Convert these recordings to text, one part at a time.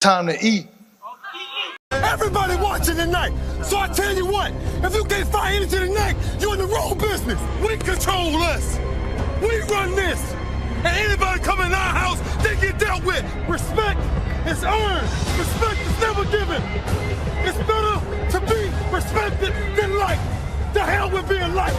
time to eat. Everybody watching tonight. So I tell you what, if you can't fight Haney to the neck, you're in the wrong business. We control us. We run this. And anybody come in our house, they get dealt with. Respect is earned. Respect is never given. It's better to be respected than liked. The hell with being liked.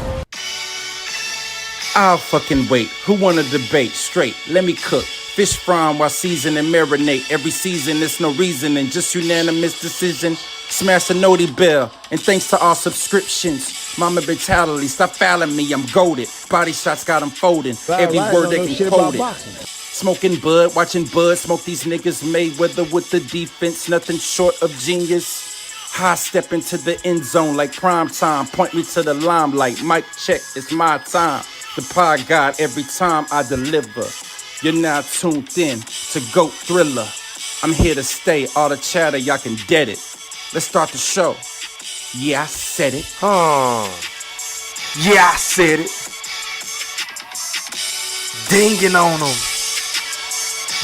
I'll fucking wait. Who wanna debate? Straight, let me cook. Fish frying while season and marinate. Every season, there's no reasoning, just unanimous decision. Smash the noti bell, and thanks to all subscriptions. Mama brutality, stop fouling me, I'm goated. Body shots got them folding. Every word they can quote it. Smoking bud, watching bud, smoke these niggas Mayweather with the defense, nothing short of genius. High step into the end zone like prime time. Point me to the limelight. Mic check, it's my time. The pod God every time I deliver. You're now tuned in to GOAT Thriller. I'm here to stay. All the chatter, y'all can dead it. Let's start the show. Yeah, I said it. Yeah, I said it. Dinging on them.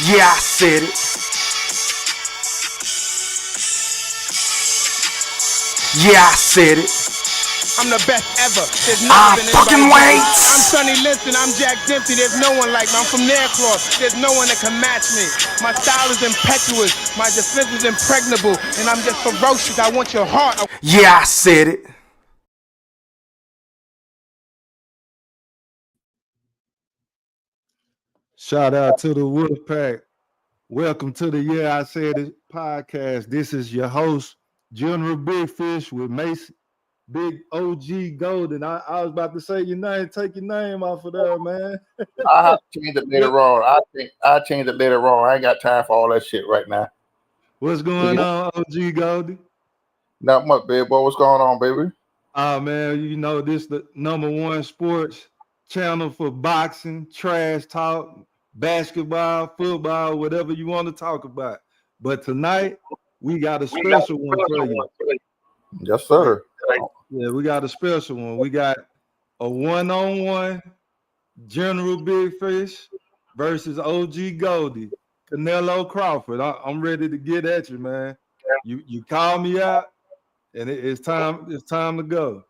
Yeah, I said it. Yeah, I said it. I'm the best ever. There's I nothing fucking wait. I'm Sonny Liston. I'm Jack Dempsey. There's no one like me. I'm from Nairclaw. There's no one that can match me. My style is impetuous. My defense is impregnable. And I'm just ferocious. I want your heart. Yeah, I said it. Shout out to the Wolfpack. Welcome to the Yeah I Said It podcast. This is your host, General Bigfish with Mason, Big OG Golden. I was about to say your name. Take your name off of there, man. I have to change it later on. I think I'll change it later on. I ain't got time for all that shit right now. What's going on, OG Golden? Not much, baby boy. What's going on, baby? Oh, man, you know, this the #1 sports channel for boxing, trash talk, basketball, football, whatever you want to talk about. But tonight, we got a special one for you. Yes, sir. Yeah, we got a special one. We got a one-on-one General Big Fish versus OG Goldie, Canelo Crawford. I'm ready to get at you, man. You call me out, and it's time to go.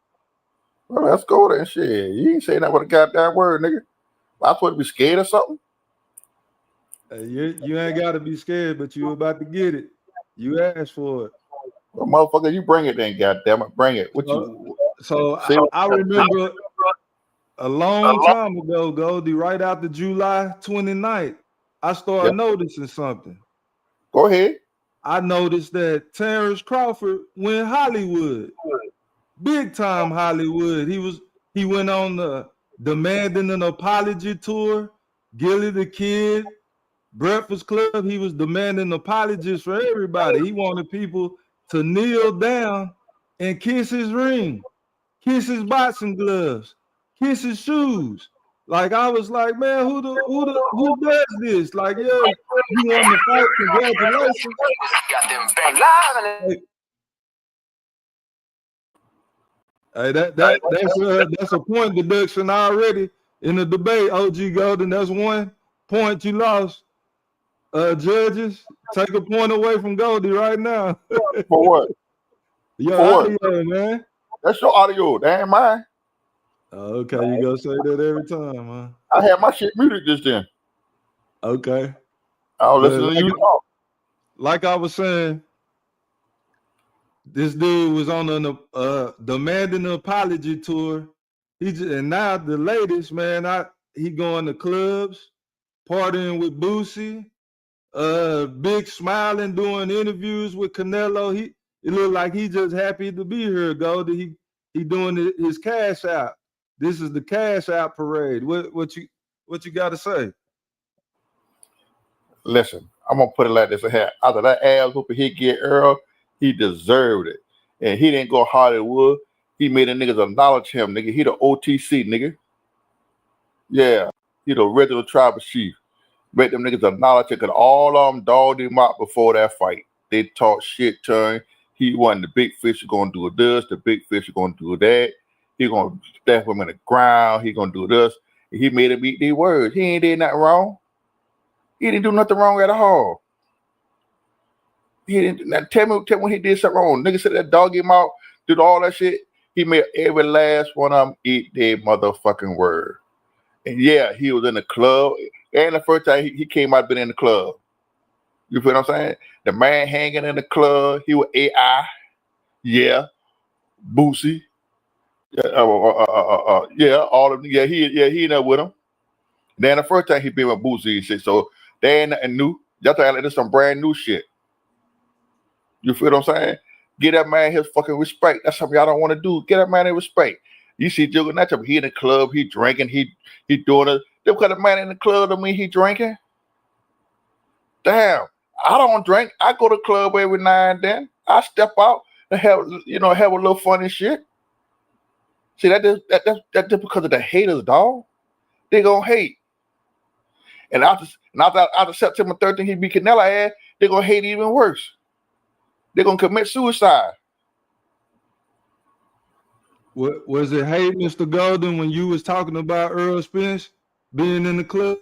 Well, let's go then. Shit, you ain't saying that with a goddamn word, nigga. I'm supposed to be scared or something? You ain't got to be scared, but you about to get it. You asked for it. Well, motherfucker, you bring it then, goddamn it, bring it. What you? So I remember a long time ago, Goldie, right after July 29th, I started noticing something. Go ahead. I noticed that Terrence Crawford went Hollywood, big time Hollywood. He went on the demanding an apology tour. Gilly the Kid, Breakfast Club. He was demanding apologies for everybody. He wanted people to kneel down and kiss his ring, kiss his boxing gloves, kiss his shoes. Like I was like, man, who does this? Like, yeah, you won the fight, congratulations. Got them back live. Hey, that's a point deduction already in the debate, OG Golden. That's 1 point you lost. Judges, take a point away from Goldie right now. For what? Your For audio, man. That's your audio. That ain't mine. Okay, you gonna say that every time, huh? I had my shit muted just then. Okay. I'll listen to you talk. Like I was saying, this dude was on a demanding an apology tour. And now the latest, man, he going to clubs, partying with Boosie, big smiling, doing interviews with Canelo. It looked like he just happy to be here, Goldie. He doing his cash out. This is the cash out parade. What you got to say? Listen, I'm gonna put it like this: after that ass whooping he get Earl, he deserved it, and he didn't go Hollywood. He made the niggas acknowledge him, nigga. He the OTC, nigga. Yeah, he the original tribal chief. Make them niggas acknowledge it, because all of them dogged him out before that fight. They talk shit to him. He wasn't the big fish gonna do this, the big fish gonna do that. He gonna step him in the ground. He gonna do this. He made him eat these words. He ain't did nothing wrong. He didn't do nothing wrong at all. He didn't. Now tell me when he did something wrong. Nigga said that dog him out, did all that shit. He made every last one of them eat their motherfucking word. And yeah, he was in the club. And the first time he came out, been in the club. You feel what I'm saying? The man hanging in the club, he was AI. Yeah. Boosie. Yeah, all of them. Yeah, he in there with him. Then the first time he been with Boosie and shit. So they ain't nothing new. Y'all think like this some brand new shit. You feel what I'm saying? Get that man his fucking respect. That's something y'all don't want to do. Get that man his respect. You see Juggle Nacho, he in the club, he drinking, he doing it. Because the man in the club don't mean he drinking. Damn, I don't drink. I go to the club every now and then. I step out and have a little fun and shit. See, that's just because of the haters, dog. They gonna hate. And after September 13th, he beat Canelo ass, they gonna hate even worse. They're gonna commit suicide. Was it hate, Mr. Golden, when you was talking about Earl Spence being in the club?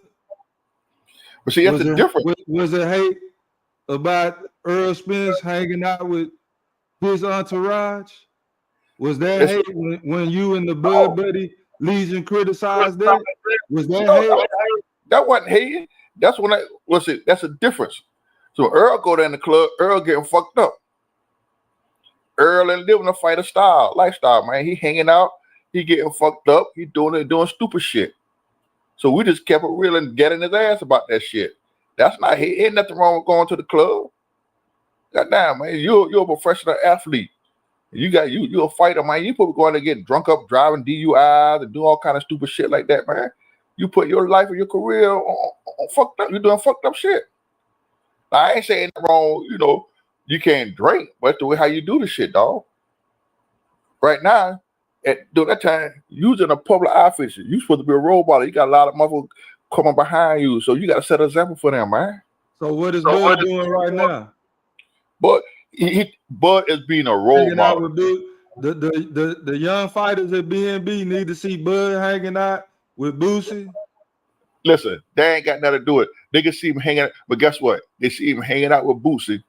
But see, that's the difference. Was it hate about Earl Spence hanging out with his entourage? Was that hate when you and the Bud Buddy Legion criticized that? Was that hate? That wasn't hating. That's when that's a difference. So Earl go down the club, Earl getting fucked up. Earl and living a fighter lifestyle, man. He hanging out, he getting fucked up, he doing stupid shit. So we just kept it real and getting his ass about that shit. That's not ain't nothing wrong with going to the club. Goddamn, man, you're a professional athlete. You're a fighter, man. You probably going to get drunk up, driving DUIs and do all kind of stupid shit like that, man. You put your life and your career on fucked up. You're doing fucked up shit. Now, I ain't saying wrong, you can't drink, but that's the way how you do the shit, dog. Right now, during that time, using a public outfit, you supposed to be a role model. You got a lot of motherfuckers coming behind you, so you got to set an example for them, man. So what is Bud doing right now? But Bud is being a role model. The young fighters at BNB need to see Bud hanging out with Boosie. Listen, they ain't got nothing to do it. They can see him hanging out, but guess what? They see him hanging out with Boosie.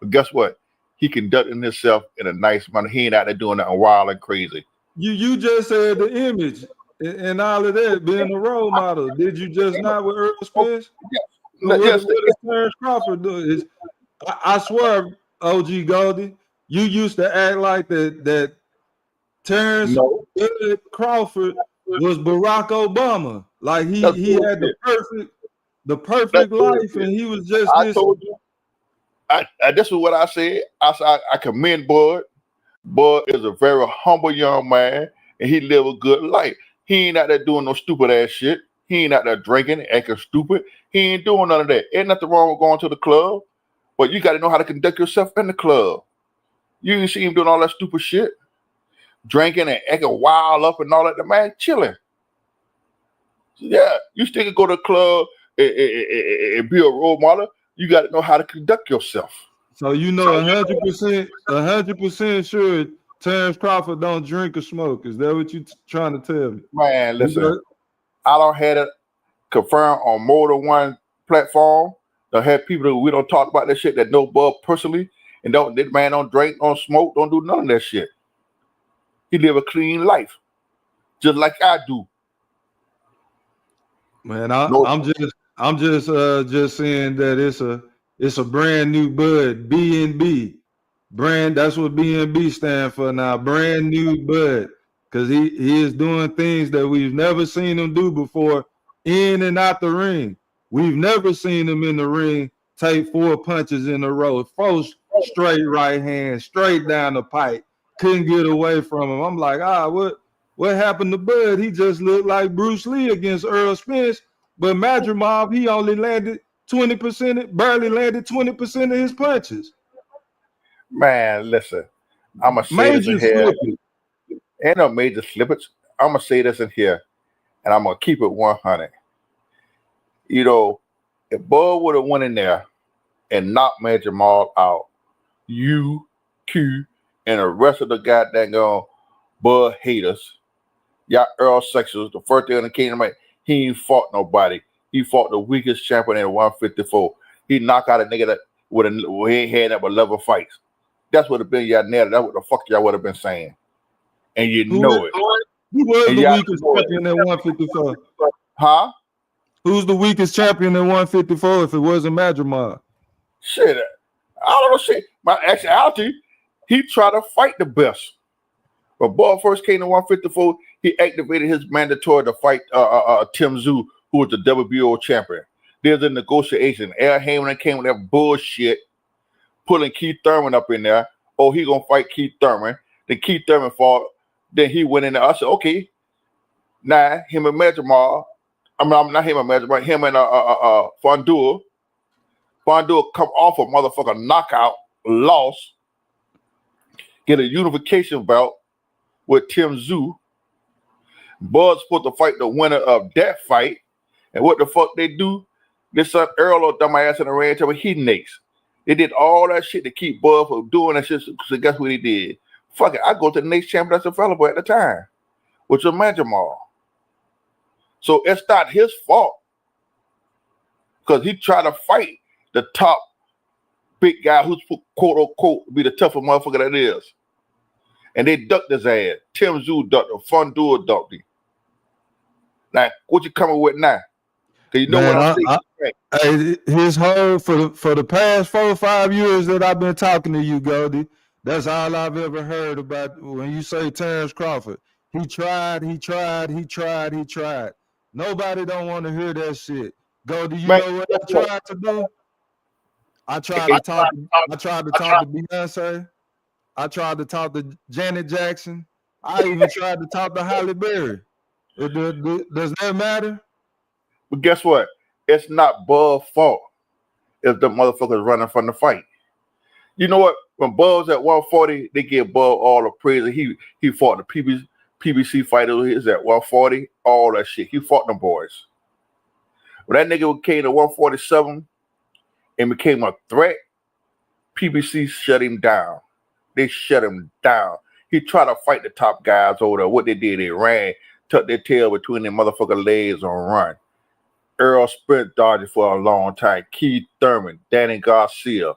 But guess what? He conducting himself in a nice manner. He ain't out there doing nothing wild and crazy. You just said the image and all of that, being a role model. Did you just not with Earl Spence? Yes. What does Terrence Crawford do? I swear, OG Goldie, you used to act like that Terrence Crawford was Barack Obama. Like he had the perfect life, and he was just this. Told you. This is what I said. I commend Bud. Bud is a very humble young man, and he live a good life. He ain't out there doing no stupid ass shit. He ain't out there drinking, acting stupid. He ain't doing none of that. Ain't nothing wrong with going to the club, but you got to know how to conduct yourself in the club. You ain't see him doing all that stupid shit, drinking and acting wild up and all that. The man chilling. Yeah, you still can go to the club and be a role model. You got to know how to conduct yourself. So 100% sure Terrence Crawford don't drink or smoke. Is that what you trying to tell me? Man, listen, I don't have it confirmed on more than one platform. I have people that we don't talk about that shit that know Bud personally, and that man don't drink, don't smoke, don't do none of that shit. He live a clean life, just like I do. Man, I'm just saying that it's a brand new Bud, BNB brand. That's what BNB stand for now. Brand new Bud, because he is doing things that we've never seen him do before in and out the ring. We've never seen him in the ring take 4 punches in a row, 4 straight right hands, straight down the pipe. Couldn't get away from him. I'm like, what happened to Bud? He just looked like Bruce Lee against Earl Spence. But Madrimov, he only landed 20%, barely landed 20% of his punches. Man, listen, I'm going to say this in here. Ain't no major slippage. I'm going to say this in here, and I'm going to keep it 100. If Bud would have went in there and knocked Madrimov out, Q, and the rest of the goddamn Bud haters, y'all Earl Sexers, the first day in the kingdom, he ain't fought nobody. He fought the weakest champion in 154. He knocked out a nigga we ain't had that but 11 fights. That's what have been y'all narrative. That's what the fuck y'all would have been saying. And you know it. Who was And the y'all weakest know it. champion at 154? Huh? Who's the weakest champion at 154 if it wasn't Madrimov? Shit. I don't know shit. My actuality, he tried to fight the best. When Ball first came to 154, he activated his mandatory to fight Tim Tszyu, who was the WBO champion. There's a negotiation. Haney came with that bullshit, pulling Keith Thurman up in there. Oh, he gonna fight Keith Thurman. Then Keith Thurman fought. Then he went in there. I said, okay. Now him and Madrimov. I'm not him and Madrimov. Him and Fondua. Fondua come off a motherfucker knockout, loss, get a unification bout with Tim Tszyu. Bud's supposed to fight the winner of that fight. And what the fuck they do? This son Earl or dumbass in the ranch over he nakes. They did all that shit to keep Bud from doing that shit. So guess what he did? Fuck it, I go to the next champion that's available at the time, which was Madrimov. So it's not his fault. Because he tried to fight the top big guy who's quote unquote be the tougher motherfucker that is. And they ducked his ass. Tim Tszyu ducked him. Fondua ducked him. Like, what you coming with now? Cause you know Man, what I'm saying. His whole for the past 4 or 5 years that I've been talking to you, Goldie, that's all I've ever heard about when you say Terrence Crawford. He tried. Nobody don't want to hear that shit. Goldie, you know what I tried to do? I tried to talk to Beyonce. I tried to talk to Janet Jackson. I even tried to talk to Halle Berry. Does that matter? But guess what? It's not Bud's fault if the motherfuckers running from the fight. You know what? When Bud's at 140, they give Bud all the praise. He fought the PBC fighter. He's at 140, all that shit. He fought them boys. When that nigga came to 147 and became a threat, PBC shut him down. They shut him down. He tried to fight the top guys over there. What they did, they ran, tucked their tail between their motherfucking legs and run. Earl Spence dodged for a long time. Keith Thurman, Danny Garcia,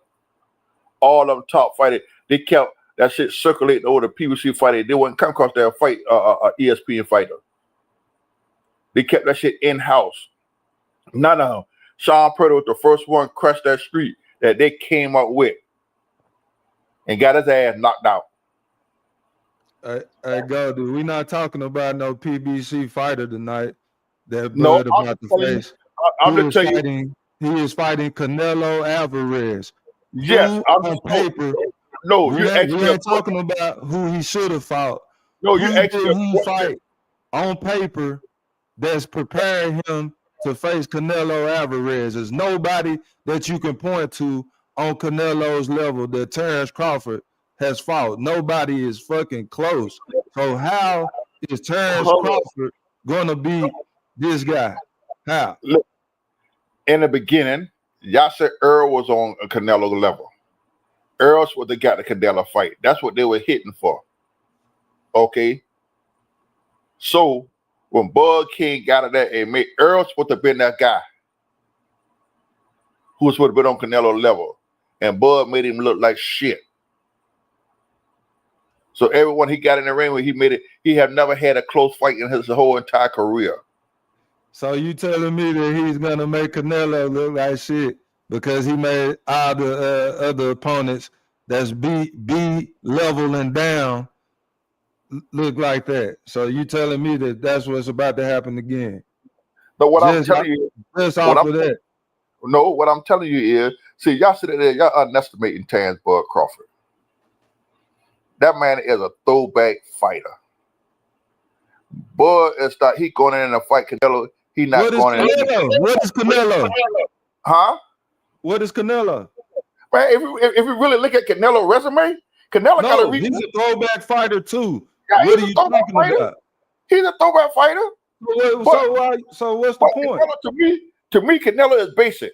all of them top fighters. They kept that shit circulating over the PBC fighter. They wouldn't come across their fight ESPN fighter. They kept that shit in-house. None of them. Sean Purdy was the first one crushed that street that they came up with and got his ass knocked out. Hey, Goldie, we're not talking about no PBC fighter tonight. That No, Bud about to face. I'm just telling you. He is fighting Canelo Alvarez. Yes, on paper. No, we ain't talking about who he should have fought. No, you actually who fight on paper that's preparing him to face Canelo Alvarez. There's nobody that you can point to on Canelo's level that Terrence Crawford has fought. Nobody is fucking close. So how is Terrence Crawford gonna be this guy? How? Look, in the beginning, y'all said Earl was on a Canelo level. Earl's what they got the Canelo fight. That's what they were hitting for. Okay. So when Bud King got of that and made Earl supposed to have been that guy who was supposed to be on Canelo level. And Bud made him look like shit. So everyone he got in the ring with, he had never had a close fight in his whole entire career. So you telling me that he's gonna make Canelo look like shit because he made all the other opponents that's B level and down look like that? So you telling me that that's what's about to happen again? No, what I'm telling you, just off of that. No, what I'm telling you is, see, y'all sit there, y'all underestimating Terrence Bud Crawford. That man is a throwback fighter. Bud is not, he going in and fight Canelo. He not going in. What is Canelo? Huh? What is Canelo? Man, if you really look at Canelo's resume, Canelo got a reach. He's a throwback fighter too. Yeah, what are you talking about? He's a throwback fighter. So what's the point? Canelo, to me, Canelo is basic.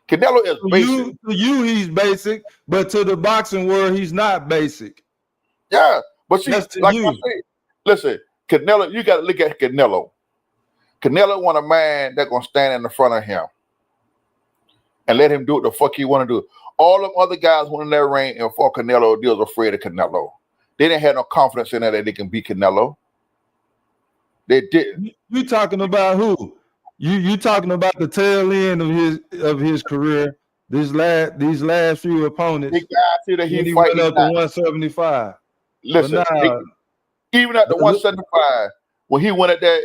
Canelo is basic. To you, he's basic, but to the boxing world, he's not basic. Yeah, but see, like you. I say, listen, Canelo, you got to look at Canelo. Canelo want a man that's gonna stand in the front of him and let him do what the fuck he want to do. All them other guys went in that ring and fought Canelo. They was afraid of Canelo. They didn't have no confidence in that they can beat Canelo. They didn't. You talking about who? You talking about the tail end of his career? These last few opponents. The guys here that he went up to 175. Listen, even at the 175, when he went at there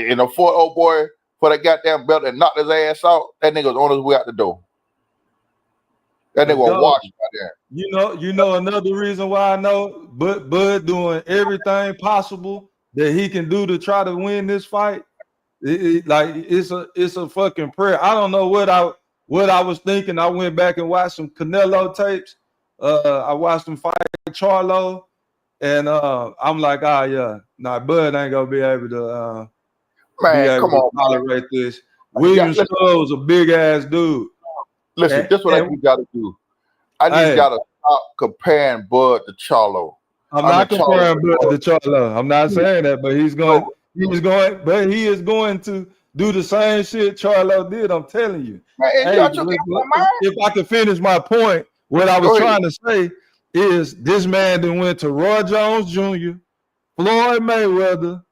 in a 4-0 boy for that goddamn belt and knocked his ass out, that nigga was on his way out the door. That nigga was washed by there. You know another reason why I know Bud doing everything possible that he can do to try to win this fight. It's a fucking prayer. I don't know what I was thinking. I went back and watched some Canelo tapes. I watched him fight Charlo, and I'm like, Bud ain't gonna be able to tolerate this. William Stroll's a big ass dude. Listen, this is what I just gotta do. I just gotta stop comparing Bud to Charlo. I'm not comparing Bud to Charlo. I'm not saying that, but he is going to do the same shit Charlo did. I'm telling you. If I could finish my point, what I was trying to say is this man then went to Roy Jones Jr., Floyd Mayweather,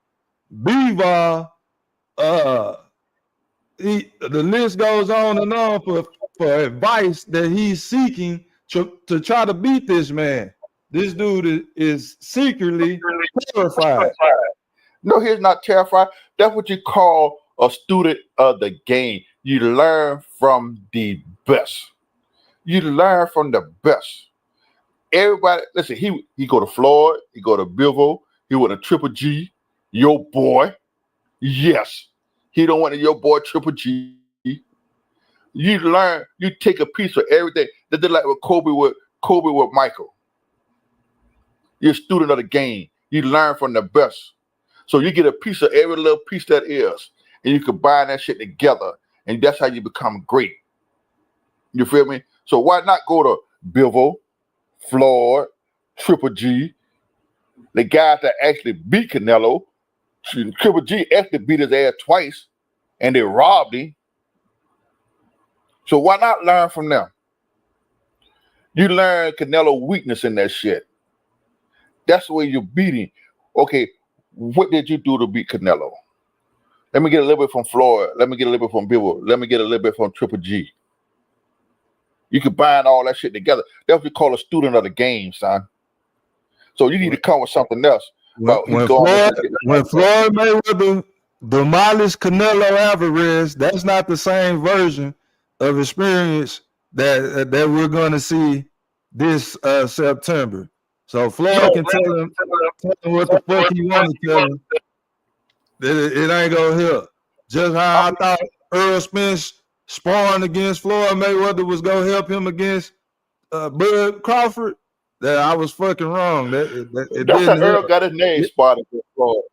Bivol, the list goes on and on for advice that he's seeking to try to beat this man. This dude is secretly terrified. No, he's not terrified. That's what you call a student of the game. You learn from the best. You learn from the best. Everybody, listen, he go to Floyd, he go to Bivol, he went to Triple G, your boy. Yes. He don't want to your boy Triple G. You learn, you take a piece of everything. They did like with Kobe with Michael. You're a student of the game. You learn from the best. So you get a piece of every little piece that is, and you combine that shit together, and that's how you become great. You feel me? So why not go to Bivol, Floyd, Triple G, the guys that actually beat Canelo? Triple G actually beat his ass twice, and they robbed him. So why not learn from them? You learn Canelo weakness in that shit. That's the way you're beating. Okay, what did you do to beat Canelo? Let me get a little bit from Floyd. Let me get a little bit from Bivol. Let me get a little bit from Triple G. You combine all that shit together. That's what we call a student of the game, son. So you need to come with something else. When Floyd Mayweather demolished Canelo Alvarez, that's not the same version of experience that we're going to see this September. So Floyd can tell him what the fuck he want to tell him. It ain't gonna help. Just how I thought Earl Spence sparring against Floyd Mayweather was gonna help him against Bud Crawford. That I was fucking wrong. That's how Earl got his name spotted against Floyd.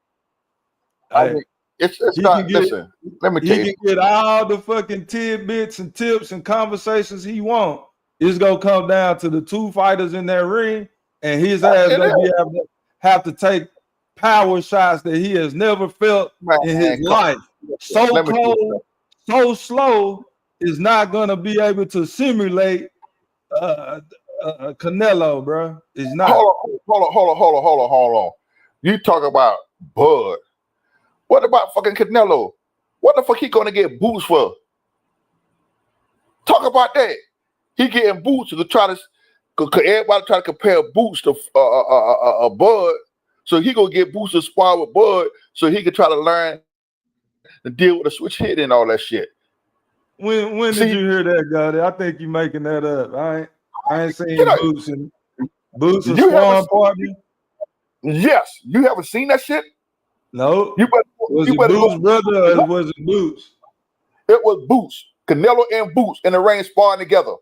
It's not. Listen, let me tell you. He can get all the fucking tidbits and tips and conversations he want. It's gonna come down to the two fighters in that ring. And his ass gonna have to take power shots that he has never felt in his life. So cold, so slow is not gonna be able to simulate Canelo, bro. It's not. Hold on. You talk about Bud. What about fucking Canelo? What the fuck he gonna get boots for? Talk about that. He getting boots to try to. Everybody try to compare Boots to Bud, so he gonna get Boots to spar with Bud, so he can try to learn to deal with the switch hit and all that shit. When did you hear that, Gotti? I think you making that up. I ain't saying Boots and sparring partner. Yes, you haven't seen that shit. No, was it Boots' brother or was it Boots? It was Boots, Canelo and Boots in the ring sparring together.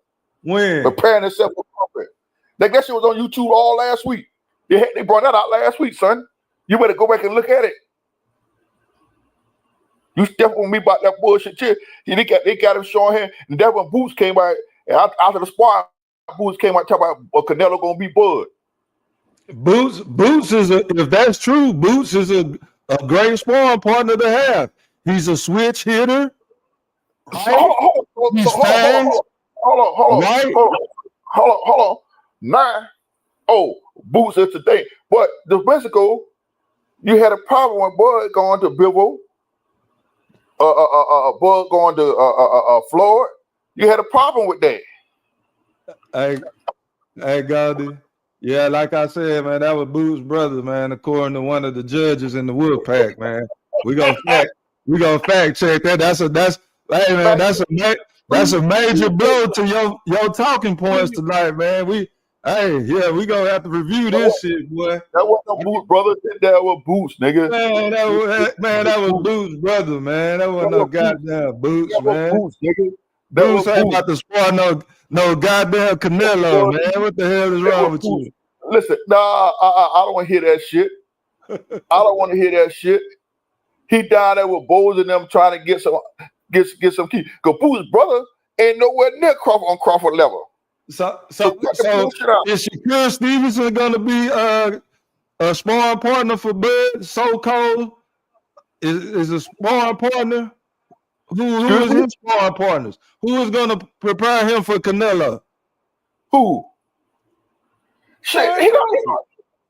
When? Preparing themselves for Crawford. That shit was on YouTube all last week. They brought that out last week, son. You better go back and look at it. You step on me about that bullshit shit. They got him showing him, and that when Boots came out, and after the spar, Boots came out talking about Canelo gonna be Bud. Boots is if that's true, Boots is a great sparring partner to have. He's a switch hitter. Right? Right? Hold on. Now, Boots is today. But the Mexico, you had a problem with Bud going to Bilbo, Bud going to Florida. You had a problem with that. Hey, Goldie. Yeah, like I said, man, that was Boo's brother, man. According to one of the judges in the Woodpack, man. We gonna fact check that. That's a major blow to your talking points tonight, man. We gonna have to review this shit, boy. That wasn't no Boots brother. That was Boots, nigga. Man, that was Boo's brother, man. That wasn't no goddamn Boots, man. Boots, nigga. Boots ain't about to spar no goddamn Canelo, man. What the hell is wrong with you? Listen, I don't want to hear that shit. I don't want to hear that shit. He down there with Bowles and them trying to get some key. Cause Boo's brother ain't nowhere near Crawford on Crawford level. So is Shakur Stevenson gonna be a sparring partner for Bud? So Cold is a sparring partner. Who is his sparring partners? Who is gonna prepare him for Canelo? Who? Shit, he don't.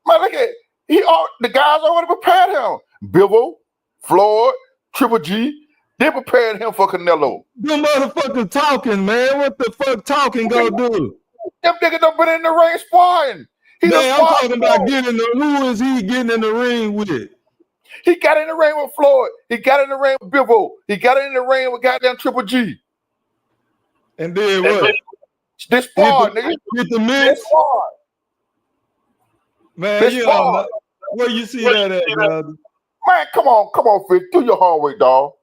Man, look at the guys already prepared him. Bilbo, Floyd, Triple G, they prepared him for Canelo. Them motherfuckers talking, man. What the fuck talking gonna do? Them niggas done been in the ring sparring. Man, I'm talking about who is he getting in the ring with? He got in the ring with Floyd. He got in the ring with Bilbo. He got in the ring with goddamn Triple G. And then what? This sparring, nigga. Get the mix. Man, where you see that at, brother? Man, come on, Fish. Do your homework, dog.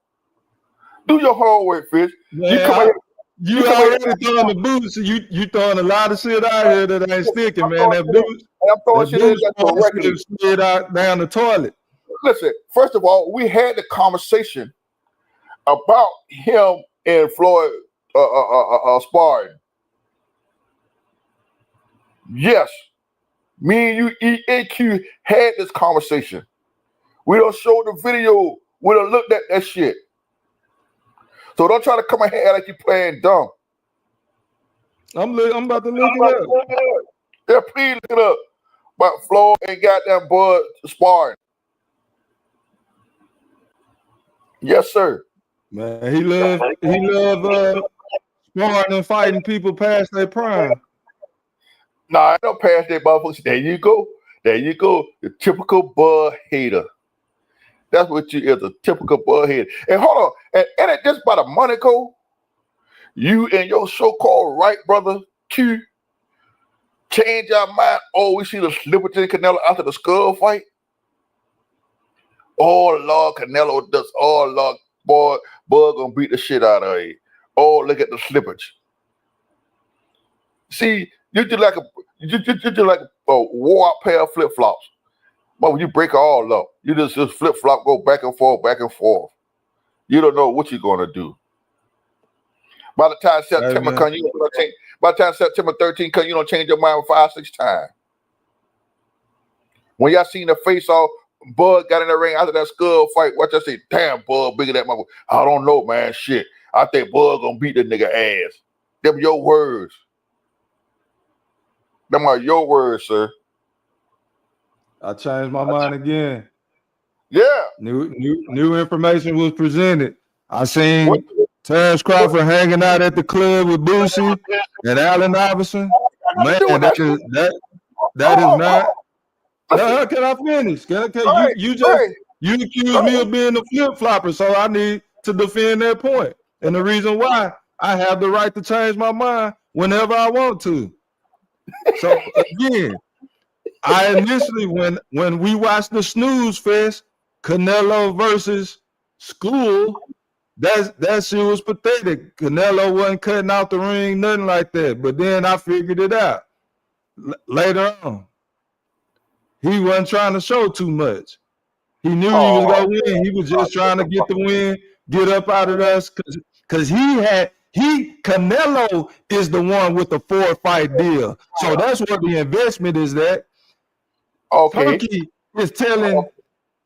Do your homework, Fish. Man, you already throwing the boots. You throwing a lot of shit out here that ain't sticking, man. That boots. I'm throwing shit slid out down the toilet. Listen, first of all, we had the conversation about him and Floyd sparring. Yes, me and you, EAQ, had this conversation. We don't show the video. We don't look at that shit. So don't try to come ahead like you playing dumb. I'm about to look it up. Yeah, please look it up. But Floyd and goddamn Bud sparring. Yes, sir. Man, he love sparring and fighting people past their prime. Nah, I don't pass that motherfucker. There you go. The typical Bud hater. That's what you is, a typical Bud hater. And hold on, and it just by the money go, you and your so-called right brother Q change our mind. Oh, we see the Liberty and Canelo after the skull fight. Oh Lord, Canelo does. Oh Lord, boy, Bud gonna beat the shit out of you. Oh, look at the slippage. See, you do like a wore-out pair of flip-flops. But when you break it all up, you just flip-flop, go back and forth, back and forth. You don't know what you're gonna do. By the time September comes, by the time September 13th comes, you don't change your mind 5-6 times. When y'all seen the face off, Bud got in the ring after that skull fight. Watch I say, damn, Bud bigger than my. I don't know, man. Shit, I think Bud gonna beat the nigga ass. Them your words. Them are your words, sir. I changed my mind again. Yeah. New information was presented. I seen Terrence Crawford hanging out at the club with Boosie and Allen Iverson. Man, that is not. Can I finish? You accused me of being a flip-flopper, so I need to defend that point. And the reason why I have the right to change my mind whenever I want to. So again, I initially when we watched the Snooze Fest, Canelo versus School, that shit was pathetic. Canelo wasn't cutting out the ring, nothing like that. But then I figured it out later on. He wasn't trying to show too much. He knew he was gonna win. He was just trying to get the win, get up out of us, because Canelo is the one with the 4-fight deal. So that's what the investment is that. Okay.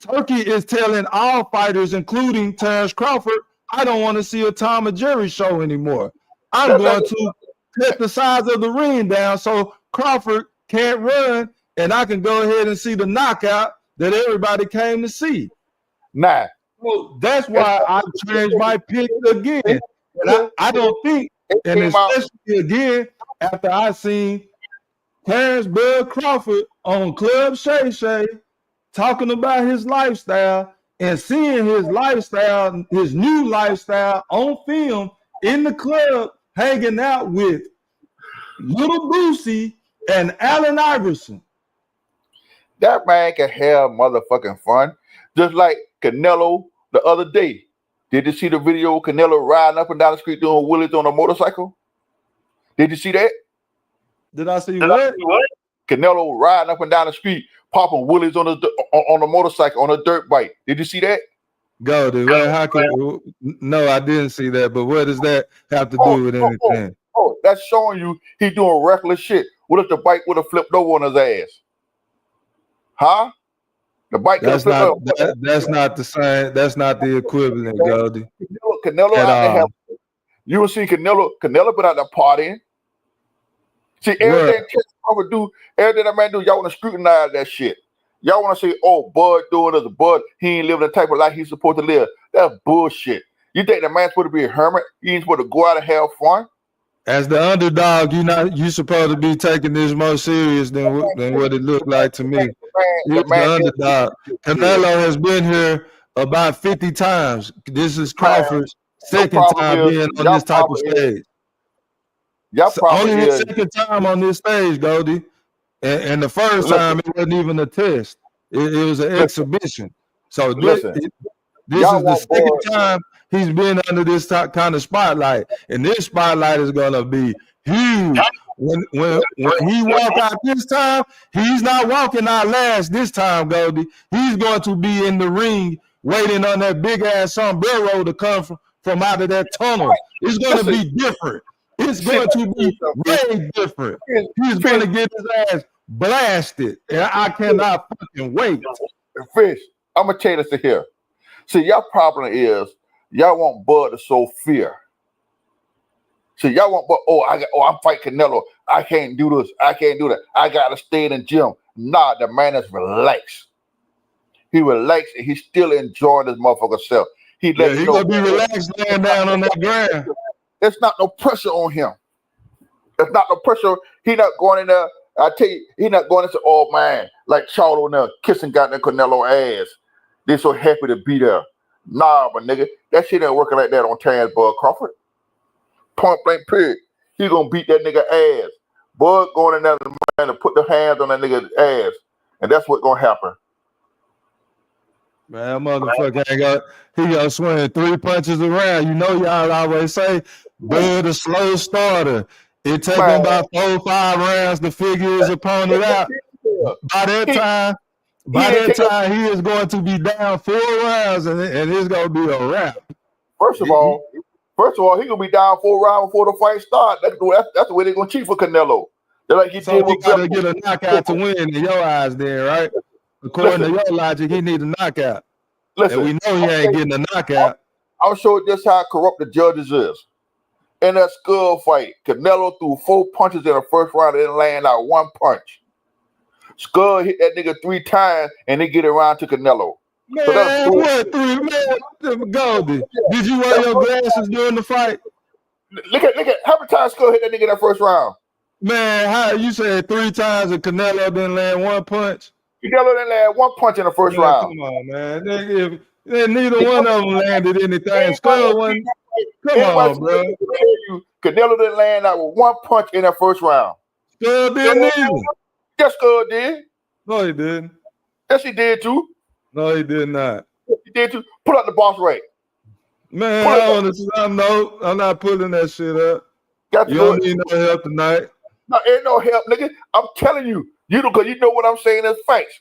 Turkey is telling all fighters, including Terrence Crawford, I don't want to see a Tom and Jerry show anymore. I'm going to cut the size of the ring down so Crawford can't run, and I can go ahead and see the knockout that everybody came to see. Nah. So that's why I changed my pick again. And I don't think, and especially again, after I seen Terrence Bud Crawford on Club Shay Shay talking about his lifestyle and seeing his lifestyle, his new lifestyle on film in the club, hanging out with Little Boosie and Allen Iverson. That man can have motherfucking fun. Just like Canelo the other day. Did you see the video of Canelo riding up and down the street doing wheelies on a motorcycle? Did you see that? Did I see what? Canelo riding up and down the street, popping wheelies on a motorcycle, on a dirt bike. Did you see that? Goldie, no, I didn't see that. But what does that have to do with anything? Oh, that's showing you he doing reckless shit. What if the bike would have flipped over on his ass? Huh? The bike that's not that's not the same. That's not the equivalent, Goldie. Canelo out there. You will see Canelo been out there partying. See, everything Crawford do, everything that man do, y'all want to scrutinize that shit. Y'all want to say, oh, Bud doing this, Bud, he ain't living the type of life he's supposed to live. That's bullshit. You think that man's supposed to be a hermit? He ain't supposed to go out and have fun? As the underdog, you supposed to be taking this more serious than what it looked like to me. The underdog. Canelo has been here about 50 times. This is Crawford's second time being on this type of stage. Only his second time on this stage, Goldie. And the first time it wasn't even a test. It was an exhibition. So this is the second time he's been under this kind of spotlight. And this spotlight is gonna be huge. When he walk out this time, he's not walking out last this time, Goldie. He's going to be in the ring waiting on that big ass sombrero to come from out of that tunnel. It's gonna be different. It's going to be way different. He's going to get his ass blasted, and I cannot fucking wait. Fish, I'm gonna tell you this here. See, your problem is y'all want Bud to sow fear. See, y'all want Bud. I'm fighting Canelo. I can't do this. I can't do that. I gotta stay in the gym. Nah, the man is relaxed. He relaxed, and he's still enjoying his motherfucker self. He gonna be relaxed laying down on that ground. There's not no pressure on him. There's not no pressure. He not going in there. I tell you, he not going into oh man, like Charlo in there kissing goddamn Canelo ass. They're so happy to be there. Nah, but nigga, that shit ain't working like that on Terrence Bud Crawford. Point blank period. He gonna beat that nigga ass. Bud going in there to put the hands on that nigga's ass. And that's what's gonna happen. Man, motherfucker he gonna swing 3 punches around. You know y'all always say Bud a slow starter. It take him about 4 or 5 rounds to figure his opponent out. By that time, he is going to be down 4 rounds, and it's gonna be a wrap. First of all, he gonna be down 4 rounds before the fight starts. That's the way they're gonna cheat for Canelo. They're like he gotta get a knockout to win in your eyes, then, right? According to your logic, he needs a knockout. Listen, and we know he ain't getting a knockout. I'll show you just how corrupt the judges is. In that skull fight, Canelo threw 4 punches in the first round and didn't land out 1 punch. Skull hit that nigga 3 times and they get around to Canelo. Man, so what 3? Man, Goldie, did you wear your glasses during the fight? Look at how many times Skull hit that nigga in that first round? Man, how you said 3 times and Canelo didn't land 1 punch? Canelo didn't land 1 punch in the first round. Come on, man. Neither one of them landed anything. Skull wasn't. Come on, bro. Canelo didn't land out with 1 punch in that first round. Skull didn't either. Yes, Skull did. No, he didn't. Yes, he did too. No, he did not. He did too. Pull up the boss rate. Man, I'm not pulling that shit up. You don't need no help tonight. No, ain't no help, nigga. I'm telling you. Because you know what I'm saying is facts.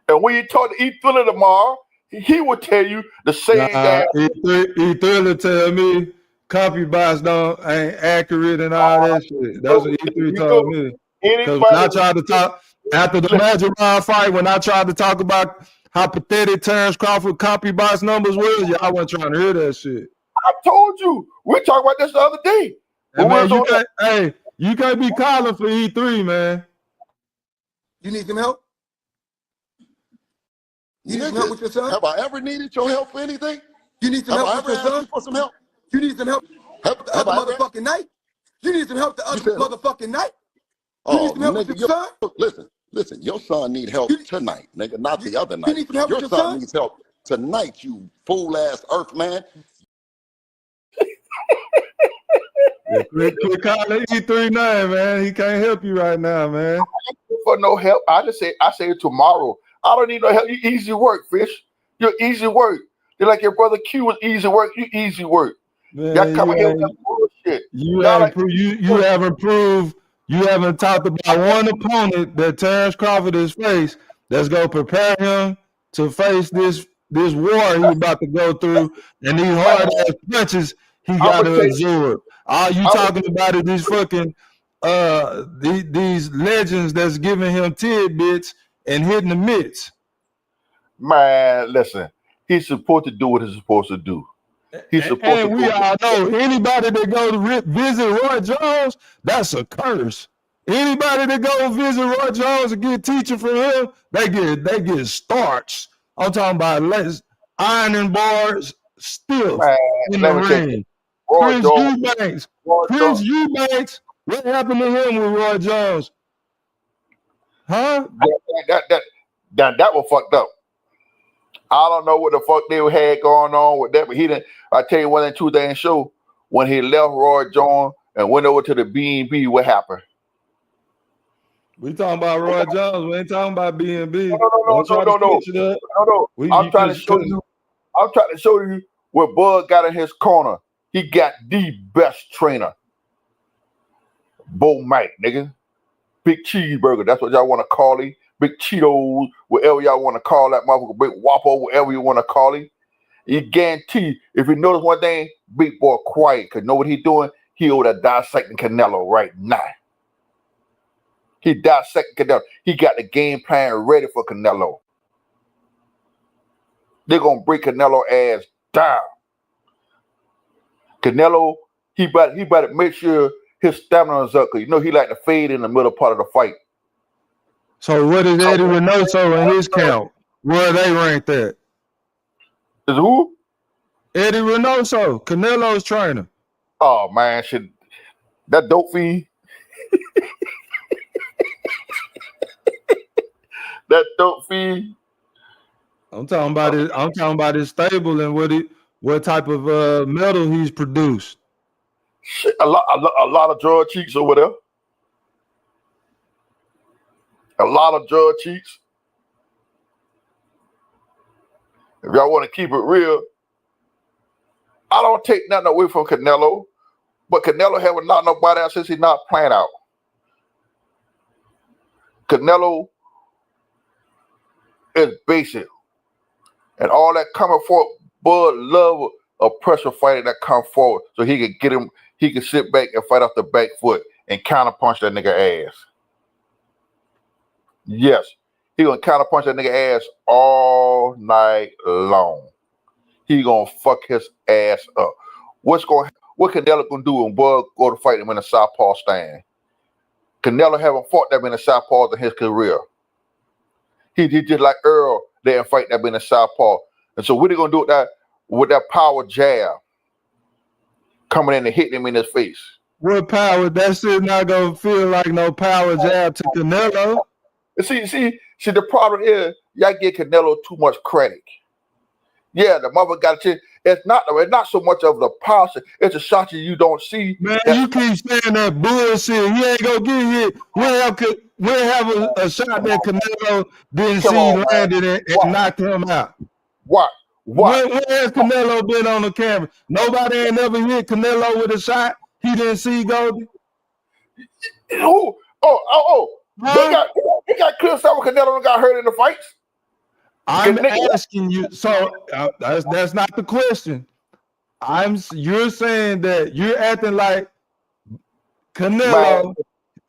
And when you talk to E. Thriller tomorrow, he will tell you the same thing. E. Thriller tell me copy bots ain't accurate and all that shit. That's what E3 told me. Because when I tried to talk after the Magic Round fight, when I tried to talk about how pathetic Terrence Crawford copy bots numbers was, y'all wasn't trying to hear that shit. I told you. We talked about this the other day. Hey, But we man, was on that. you can't be calling for E3, man. You need some help? You need some help with your son? Have I ever needed your help for anything? You need some Have I help ever with your asked son? you for some help? You need some help the Have other I ever? motherfucking night? You need some help the other said- motherfucking night? You need Oh, some help with nigga, your son? listen. Your son need help tonight, nigga, not the other You night. need some help Your with your son son? needs help tonight, you fool ass earth man. Yeah, quit calling E3 9, man. He can't help you right now, man. For no help. I say tomorrow. I don't need no help. You easy work, Fish. You're easy work. You're like your brother Q was easy work. You easy work. Man, Y'all come here with that bullshit. you Y'all like haven't proved. You haven't talked about one opponent that Terrence Crawford has faced that's gonna prepare him to face this war he's about to go through and these hard ass punches he got to absorb. All you talking about is these fucking these legends that's giving him tidbits and hitting the mitts. Man, listen. He's supposed to do what he's supposed to do. He's supposed And to we go. all know anybody that go to visit Roy Jones, that's a curse. Anybody that go visit Roy Jones and get teaching from him, they get starched. I'm talking about ironing boards stiff Man, in the let me tell you, ring. Roy Chris Eubanks, what happened to him with Roy Jones? Huh? That was fucked up. I don't know what the fuck they had going on with that, but he didn't. I tell you one and two things show when he left Roy Jones and went over to the B&B, what happened? We talking about Roy Jones. We ain't talking about B&B. No. I'm trying to show you where Bud got in his corner. He got the best trainer. Bo Mike, nigga. Big cheeseburger. That's what y'all want to call him. Big Cheetos, whatever y'all want to call that motherfucker. Big Whopper, whatever you want to call him. You guarantee, if you notice one thing, big boy quiet. Because know what he doing? He over there dissecting Canelo right now. He dissecting Canelo. He got the game plan ready for Canelo. They're going to break Canelo ass down. Canelo, he better make sure his stamina is up. Because you know he like to fade in the middle part of the fight. So what is Eddie Reynoso in his count? Where are they ranked at? Is who? Eddie Reynoso, Canelo's trainer. Oh man, shit. That dope fiend. That dope fiend. I'm talking about his stable and what type of metal he's produced. Shit, a lot of drug cheats over there. A lot of drug cheats. If y'all want to keep it real, I don't take nothing away from Canelo, but Canelo haven't knocked nobody out since he's not playing out. Canelo is basic. And all that coming forward, Bud love a pressure fighter that come forward so he can get him, he can sit back and fight off the back foot and counterpunch that nigga ass. Yes, he gonna counterpunch that nigga ass all night long. He gonna fuck his ass up. What Canelo gonna do when Bud go to fight him in a southpaw stand? Canelo haven't fought that many southpaws in his career. He just like Earl, they didn't fight that many southpaw. And so what he gonna do with that power jab coming in and hitting him in his face? What power? That shit not gonna feel like no power jab to Canelo. See, the problem is y'all give Canelo too much credit. Yeah, the mother got to. It's not so much of the power. It's a shot you don't see. Man, you keep saying that bullshit. He ain't gonna get hit. We'll have a shot that Canelo didn't see landed and knocked him out. What? When has Canelo been on the camera? Nobody ain't ever hit Canelo with a shot he didn't see, Goldie. Oh. Huh? They got clear stuff when Canelo got hurt in the fights. I'm asking you. So that's not the question. You're saying that you're acting like Canelo. Man,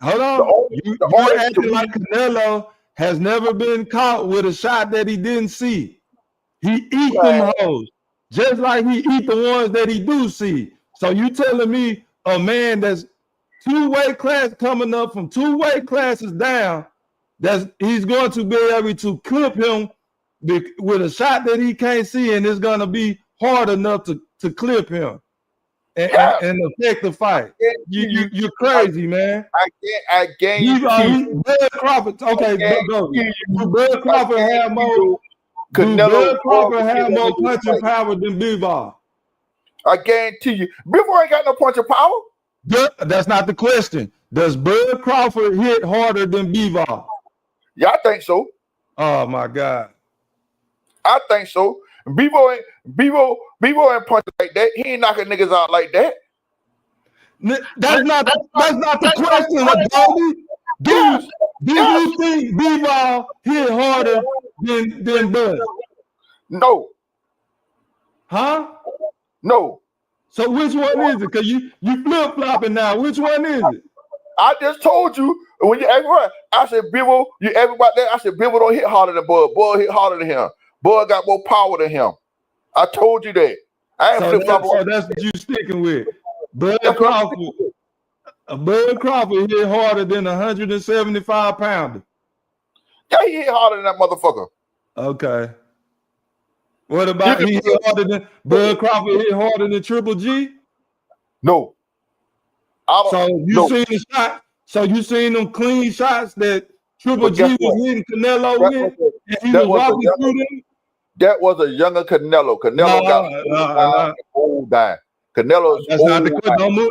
hold on. You're acting like Canelo has never been caught with a shot that he didn't see. He eat them hoes just like he eat the ones that he do see. So you telling me a man that's 2 weight class coming up from 2 weight classes down, he's going to be able to clip him with a shot that he can't see, and it's going to be hard enough to clip him and affect the fight. You're crazy, man. I guarantee you. Bud Crawford. Okay, go. Bud Crawford have more. Canelo Bud Crawford have more punching power than Bivol. I guarantee you. Bivol ain't got no punching power. That's not the question. Does Bud Crawford hit harder than Bivol? Yeah, I think so. Oh my God. I think so. Bivol ain't punching like that. He ain't knocking niggas out like that. That's not the question, Goldie. Do you think Bivol hit harder than Bud? No. Huh? No. So which one is it? Because you flip-flopping now. Which one is it? I just told you when you asked me, I said Bivol, you asked me about that. I said Bivol don't hit harder than Bud. Bud hit harder than him. Bud got more power than him. I told you that. I ain't flip-flopping. So that's what you sticking with. Bud Crawford hit harder than a 175-pounder. Yeah, he hit harder than that motherfucker. Okay. What about he hit harder than Bud Crawford hit harder than Triple G? No. Seen the shot. So you seen them clean shots that Triple G was hitting Canelo with, and he was walking through them? That was a younger Canelo. Canelo got old dying. Canelo's that's old. Not the question.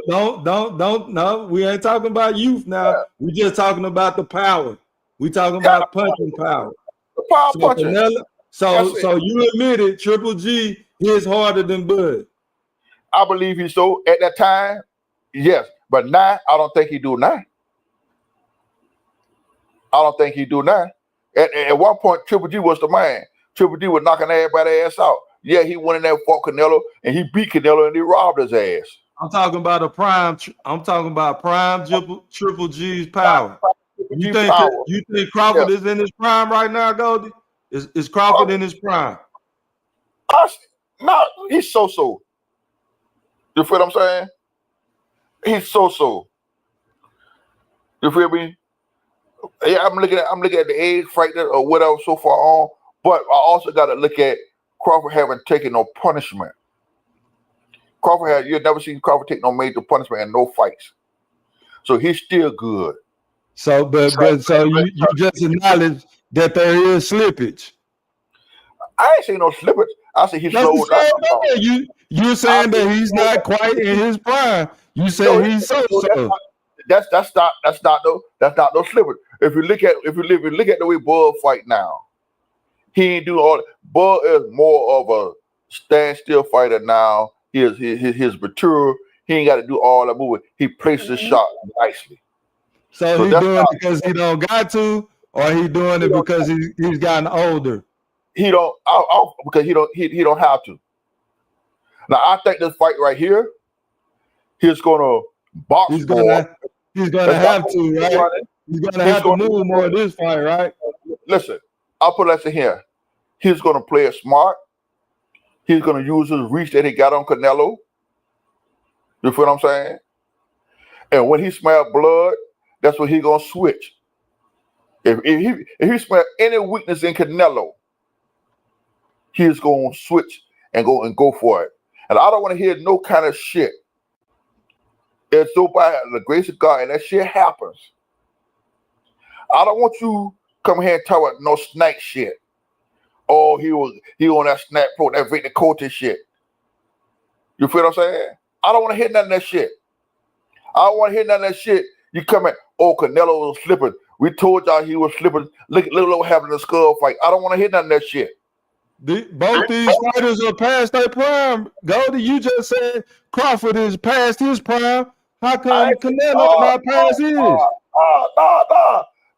Don't. No, we ain't talking about youth now. Yeah. We just talking about the power. We talking about punching power. The power punching. Canelo, so you admitted Triple G hits harder than Bud. I believe he so at that time, yes. But now I don't think he do now. I don't think he do now. At one point, Triple G was the man. Triple G was knocking everybody's ass out. Yeah, he went in there and fought Canelo, and he beat Canelo, and he robbed his ass. I'm talking about a prime. I'm talking about prime Triple G's power. You think Crawford is in his prime right now, Goldie? Is Crawford in his prime? No, he's so-so. You feel what I'm saying? He's so-so. You feel me? Yeah, I'm looking at the age factor or whatever so far on, but I also got to look at Crawford haven't taken no punishment. You've never seen Crawford take no major punishment and no fights. So he's still good. So, but you just acknowledge that there is slippage. I ain't saying no slippage. I say he's slowed down. You're saying that he's not quite in his prime. You say he's so. That's not no slippage. If you look at the way Bud fight now, he ain't do all. Bud is more of a standstill fighter now. He's mature. He ain't got to do all that moving. He places his shot nicely. So he's doing it because he don't got to, or he doing it because he's gotten older. He don't because he don't have to. Now I think this fight right here, he's gonna box. He's gonna have to, right? He's gonna have to move more in this fight, right? Listen, I'll put that in here. He's gonna play it smart. He's gonna use his reach that he got on Canelo. You feel what I'm saying? And when he smell blood, that's when he gonna switch. If he smell any weakness in Canelo, he's gonna switch and go for it. And I don't want to hear no kind of shit. It's so by the grace of God, and that shit happens. I don't want you come here and talk about no snack shit. Oh, he on that snap pro, that Victor Cortez shit. You feel what I'm saying? I don't want to hear none of that shit. I don't want to hear none of that shit. You come in, oh, Canelo was slipping. We told y'all he was slipping. Look what happened in the skull fight. I don't want to hear none of that shit. Both these fighters are past their prime. Goldie, you just said Crawford is past his prime. How come Canelo not past his? Nah.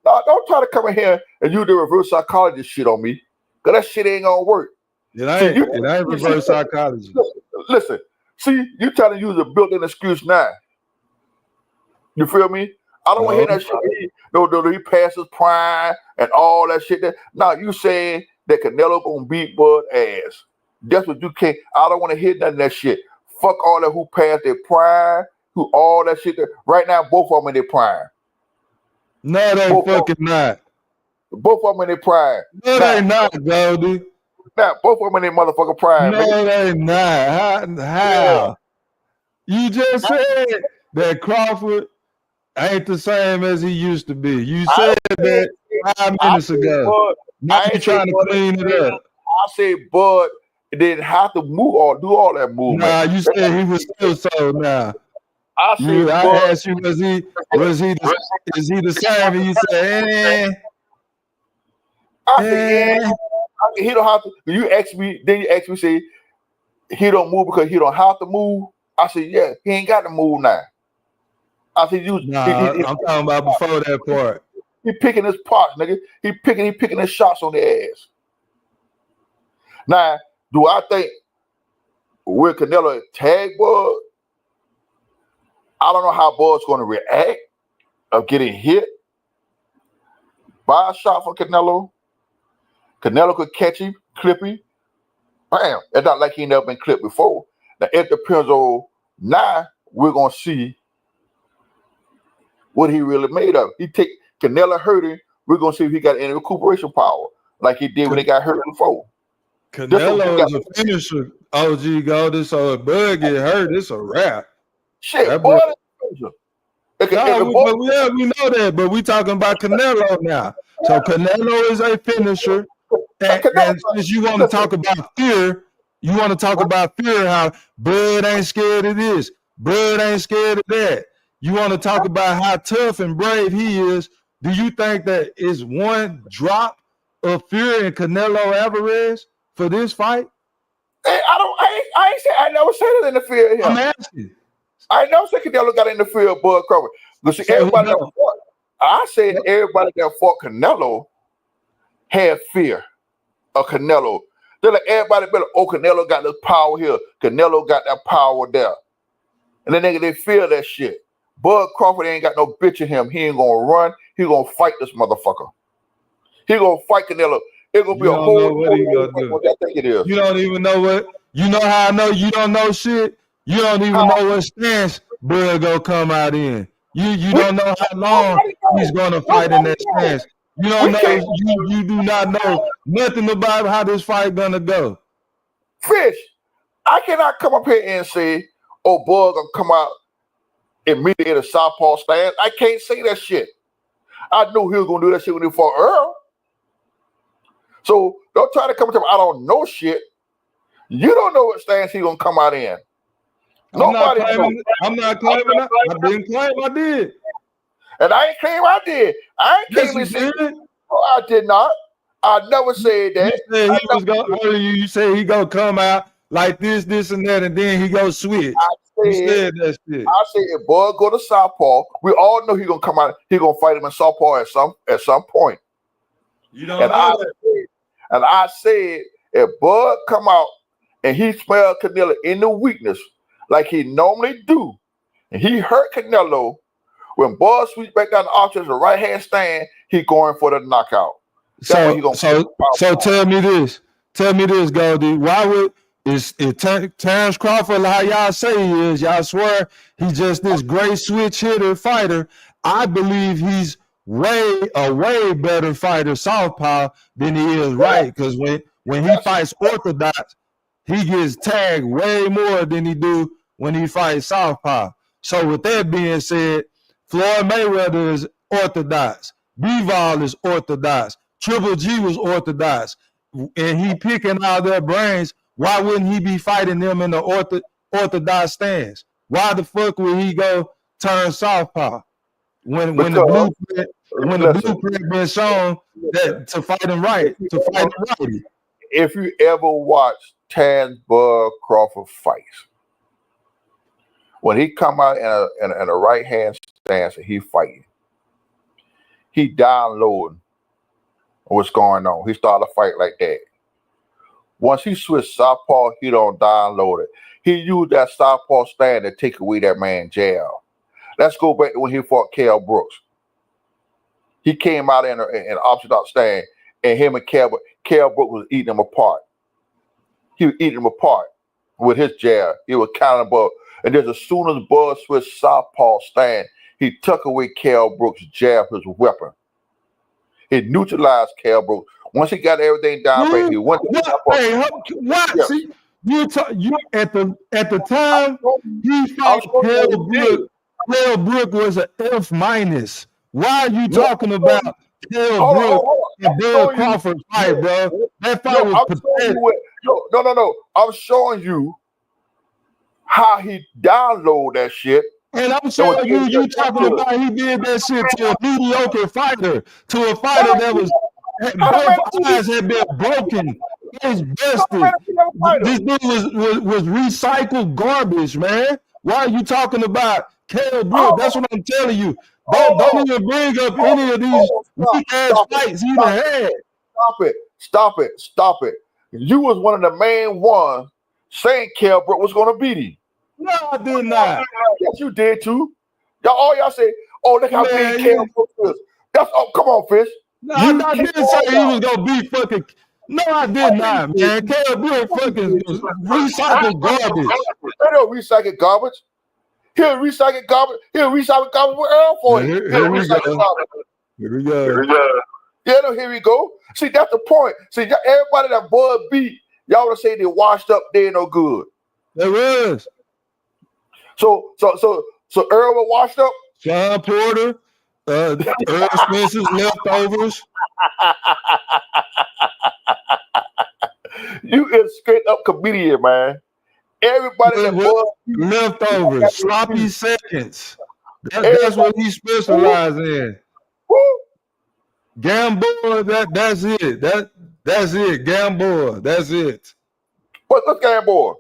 Don't try to come in here and you do reverse psychology shit on me. Because that shit ain't going to work. It ain't reverse psychology. Listen, see, you trying to use a built-in excuse now. You feel me? I don't want to hear that shit. He passed his prime and all that shit. Now, you saying that Canelo going to beat Bud ass. That's what you can't. I don't want to hear none of that shit. Fuck all that who passed their prime through all that shit. Right now, both of them in their prime. No, they Both fucking not. Both of them in their prime. No, they not, Goldie. Now, both of them in their motherfucking prime. No, nigga. they not. How? You just said that Crawford ain't the same as he used to be. You said that 5 minutes ago. Now you trying to clean it up. I said Bud didn't have to move or do all that movement. Nah, you said he was still so now. I said I Bud. asked you, is he the same? And you said, I said, yeah. I said, he don't have to. You ask me, then you ask me, say he don't move because he don't have to move. I said, yeah, he ain't got to move now. I said, I'm talking about before that part. He picking his parts, nigga. He picking his shots on the ass. Now, do I think will Canelo tag Bud? I don't know how Bud's going to react of getting hit by a shot from Canelo. Canelo could catch him, clip him. Bam. It's not like he never been clipped before. Now, it depends on now we're going to see what he really made of. Canelo hurt him. We're going to see if he got any recuperation power like he did when he got hurt before. Canelo is a finisher, OG Goldie, so if Bud get hurt, it's a wrap. Shit, that Bud is a finisher. We know that, but we talking about Canelo now. So Canelo is a finisher. And since you want to talk about fear, how Bud ain't scared of this, Bud ain't scared of that. You want to talk about how tough and brave he is. Do you think that is one drop of fear in Canelo Alvarez for this fight? I never said it in the field here. I'm asking. I never said Canelo got in the field of Bud Crawford. But see, everybody that fought, I said everybody that fought Canelo had fear of Canelo. They're like everybody better. Oh, Canelo got this power here. Canelo got that power there. And then they feel that shit. Bud Crawford ain't got no bitch in him. He ain't gonna run. He gonna fight this motherfucker. He gonna fight Canelo. It's gonna be a whole what I think it is. You don't even know what. You know how I know you don't know shit. You don't even know what stance Bud gonna come out in. You don't know how long he's gonna fight in that stance. You don't know. You do not know nothing about how this fight gonna go. Fish, I cannot come up here and say, "Oh, Bud gonna come out immediately in a southpaw stance." I can't say that shit. I knew he was gonna do that shit when he fought Earl. So don't try to come to me. I don't know shit. You don't know what stance he's gonna come out in. I'm not claiming I didn't claim I did. And I ain't claim I did. I ain't claiming I did not. I never said that. You said he gonna come out like this, and that, and then he go switch. You said that shit. I said if Bud go to southpaw, we all know he gonna come out. He gonna fight him in southpaw at some point. You don't know that. And I said if Bud come out and he smell Canelo in the weakness like he normally do, and he hurt Canelo, when Bud switch back down the option to the right hand stand, he going for the knockout. So tell me this, Goldie. Why would is Terrence Crawford, how y'all say he is? Y'all swear he's just this great switch hitter fighter. I believe he's a way better fighter southpaw than he is right. Because when he fights orthodox, he gets tagged way more than he do when he fights southpaw. So with that being said, Floyd Mayweather is orthodox. Bivol is orthodox. Triple G was orthodox. And he picking all their brains. Why wouldn't he be fighting them in the orthodox stance? Why the fuck would he go turn southpaw when the blueprint been shown that to fight him right, to fight him righty? If you ever watch Bud Crawford fights, when he come out in a right hand stance and he fighting, he downloading what's going on. He started a fight like that. Once he switched southpaw, he don't download it. He used that southpaw stand to take away that man's jab. Let's go back to when he fought Kell Brooks. He came out in an opposite stand, and him and Kell Brooks was eating him apart. He was eating him apart with his jab. He was counting above. And there's as soon as Bud switched southpaw stand, he took away Kell Brooks' jab, his weapon. He neutralized Kell Brooks. Once he got everything down, he went to what? Hey, what? Yeah. See, you at the time he fought Kell Brooks. Kell Brooks was an F-. Why are you talking about Kell Brooks and Bud Crawford fight, bro? That fight was pathetic. No. I'm showing you how he downloaded that shit. And I'm showing you talking about he did that shit to a mediocre fighter, to a fighter that was both eyes had been broken. He was busted. This dude was recycled garbage, man. Why are you talking about Kell Brooks? That's what I'm telling you. Don't even bring up any of these weak ass fights he done had. Stop it. You was one of the main ones saying Kell Brooks was gonna beat him. No, I did not. Yes, you did too. Y'all say, oh, look how big Kell Brooks is. Come on, Fish. No, I didn't say he was gonna be fucking. No, I did not, man. Kell Brooks fucking recycled garbage. They don't recycle garbage. He'll recycle garbage. He'll recycle garbage with Earl for you. Here we go. Yeah, here we go. See, that's the point. See, everybody that Bud beat, y'all would say they washed up, they ain't no good. They was. So Earl was washed up? Sean Porter, Earl Spence's leftovers. You is straight up comedian, man. Everybody that Bud leftovers, sloppy seconds. That's what he specialized in. Woo. Gamboa, that's it. That's it. Gamboa, that's it. What's Gamboa?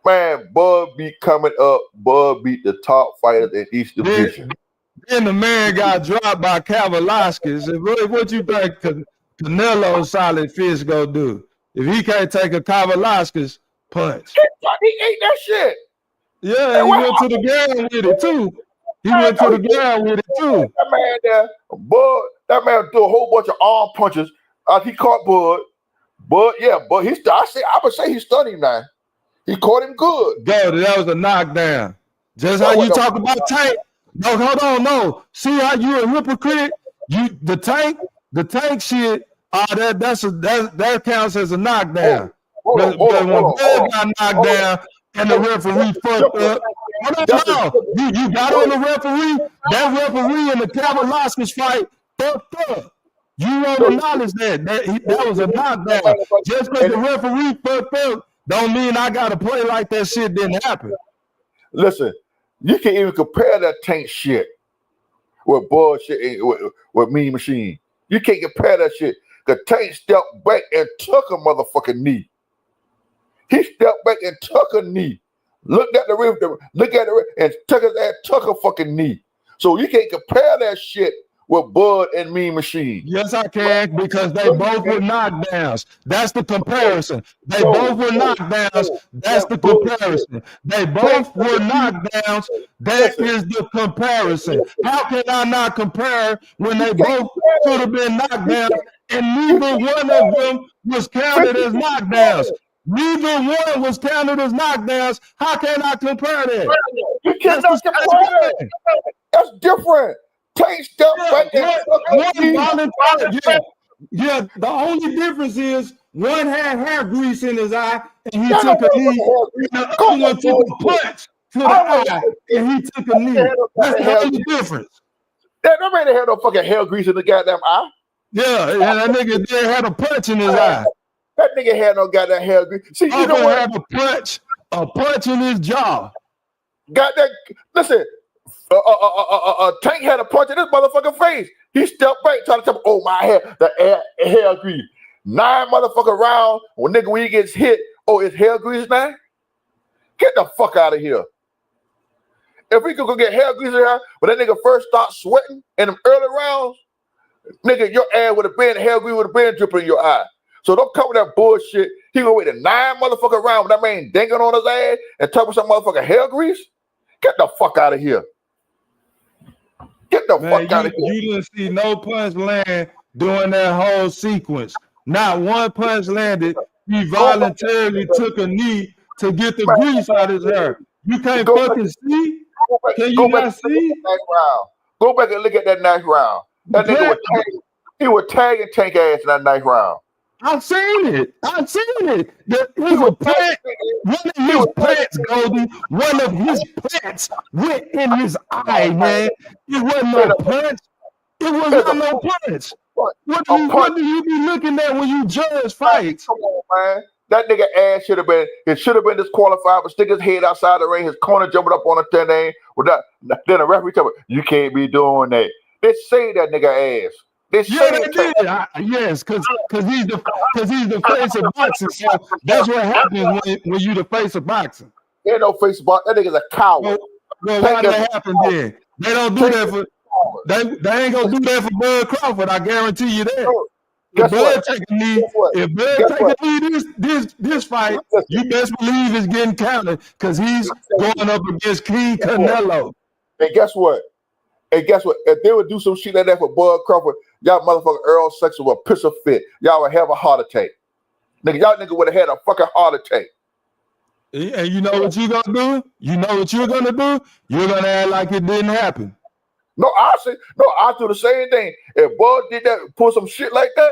Man, Bud beat coming up. Bud beat the top fighters in each division. Then the man got dropped by Kavalauskas. What you think Canelo solid fish go do if he can't take a Kavalauskas punch? He ate that shit. Yeah, and he went to the ground with it too. That man there, Bud. That man threw a whole bunch of arm punches. He caught Bud. But I would say he stunned him now. He caught him good. That was a knockdown. Just how you talk about Tank. No, hold on, no. See how you a hypocrite? The tank shit. That counts as a knockdown. But when Bud got knocked down and the referee fucked up. You got on the referee. That referee in the Kavalauskas fight fucked up. You won't acknowledge that was a knockdown. Just because the referee fucked up don't mean I gotta play like that shit didn't happen. Listen, you can't even compare that Tank shit with bullshit with Mean Machine. You can't compare that shit. The Tank stepped back and took a motherfucking knee. He stepped back and took a knee. Looked at the rim, and took a fucking knee. So you can't compare that shit with Bud and Mean Machine. Yes, I can, because they both were knockdowns. That's the comparison. They both were knockdowns. That's the comparison. They both were knockdowns. That is the comparison. How can I not compare when they both could have been knockdowns and neither one of them was counted as knockdowns? Neither one was counted as knockdowns. How can I compare that? You cannot compare that. That's different. Tank stepped back and yeah, the only difference is one had hair grease in his eye and he took a knee. The other one took a punch to the eye and he took a knee. That's the only difference. That man had no fucking hair grease in the goddamn eye. Yeah, and that nigga there had a punch in his eye. That nigga had no goddamn hair grease. See, you know what? Have a punch in his jaw. Got that? Listen. Tank had a punch in his motherfucking face. He stepped back, trying to tell me, oh, my hair, the hair grease. 9 motherfucking rounds, when he gets hit, oh, it's hair grease now? Get the fuck out of here. If we could go get hair grease here, when that nigga first start sweating in them early rounds, nigga, your ass would have been, hair grease would have been dripping in your eye. So don't come with that bullshit. He gonna wait a 9 motherfucking round when that man dinging on his ass and talk with some motherfucking hair grease? Get the fuck out of here. Get the fuck out of here. You didn't see no punch land during that whole sequence. Not one punch landed. He voluntarily took a knee to get the grease out of his hair. You can't Go fucking see? Can you go back not and look at see? that next round. Go back and look at that next round. That nigga was tagging Tank ass in that next round. I've seen it. It was a plant. One of his plants, Goldie. One of his plants went in his eye, man. It wasn't no punch. It was not no punch. What do you be looking at when you judge fights? Come on, man. That nigga ass should have been disqualified, but stick his head outside the ring, his corner jumping up on the 10 with that. Then the referee tell me, you can't be doing that. They say that nigga ass. They did. Yes, because he's the face of boxing. So that's what happens when you the face of boxing. Ain't no face of boxing. That nigga's a coward. Well, why did that happen then? They don't do that for. They ain't gonna do that for Bud Crawford. I guarantee you that. If Bud taking me this fight, you best believe it's getting counted because he's going up against King Canelo. And guess what? If they would do some shit like that for Bud Crawford, y'all motherfucking Earl Sexton would piss a fit. Y'all would have a heart attack. Y'all would have had a fucking heart attack. And you know what you're gonna do? You know what you're gonna do? You're gonna act like it didn't happen. I do the same thing. If Bud did that, pull some shit like that,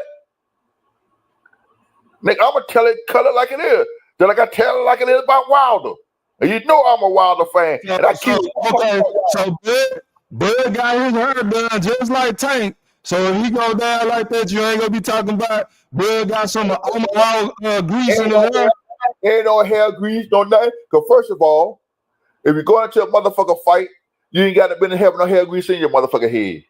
nigga, I'm gonna tell it, cut it like it is. Just like I tell it like it is about Wilder. And you know I'm a Wilder fan. So Bud got his hair done just like Tank. So if he go down like that, you ain't gonna be talking about Bud got some Omaha grease in his hair. Ain't no hair grease, no nothing. Because first of all, if you're going into a motherfucker fight, you ain't got to been having no hair grease in your motherfucking head.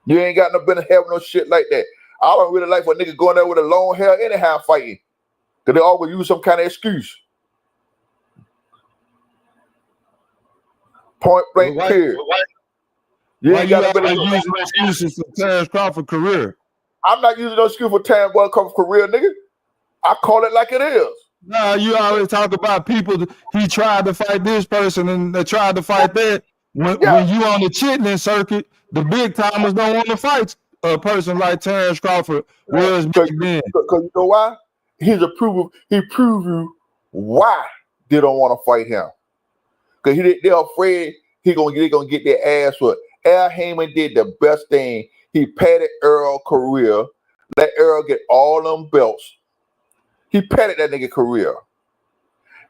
You ain't got no been having no shit like that. I don't really like for a nigga going there with a long hair anyhow fighting. Because they always use some kind of excuse. Point blank period. You ain't got to be using excuses for Terrence Crawford's career. I'm not using no excuse for Terrence Crawford's career, nigga. I call it like it is. No, you always talk about people. He tried to fight this person and they tried to fight that. When you on the chitlin circuit, the big timers don't want to fight a person like Terrence Crawford was back then. Because you know why? He proved you why they don't want to fight him. Because they're afraid they're gonna get their ass whooped. Al Heyman did the best thing. He padded Earl's career, let Earl get all them belts. He padded that nigga career.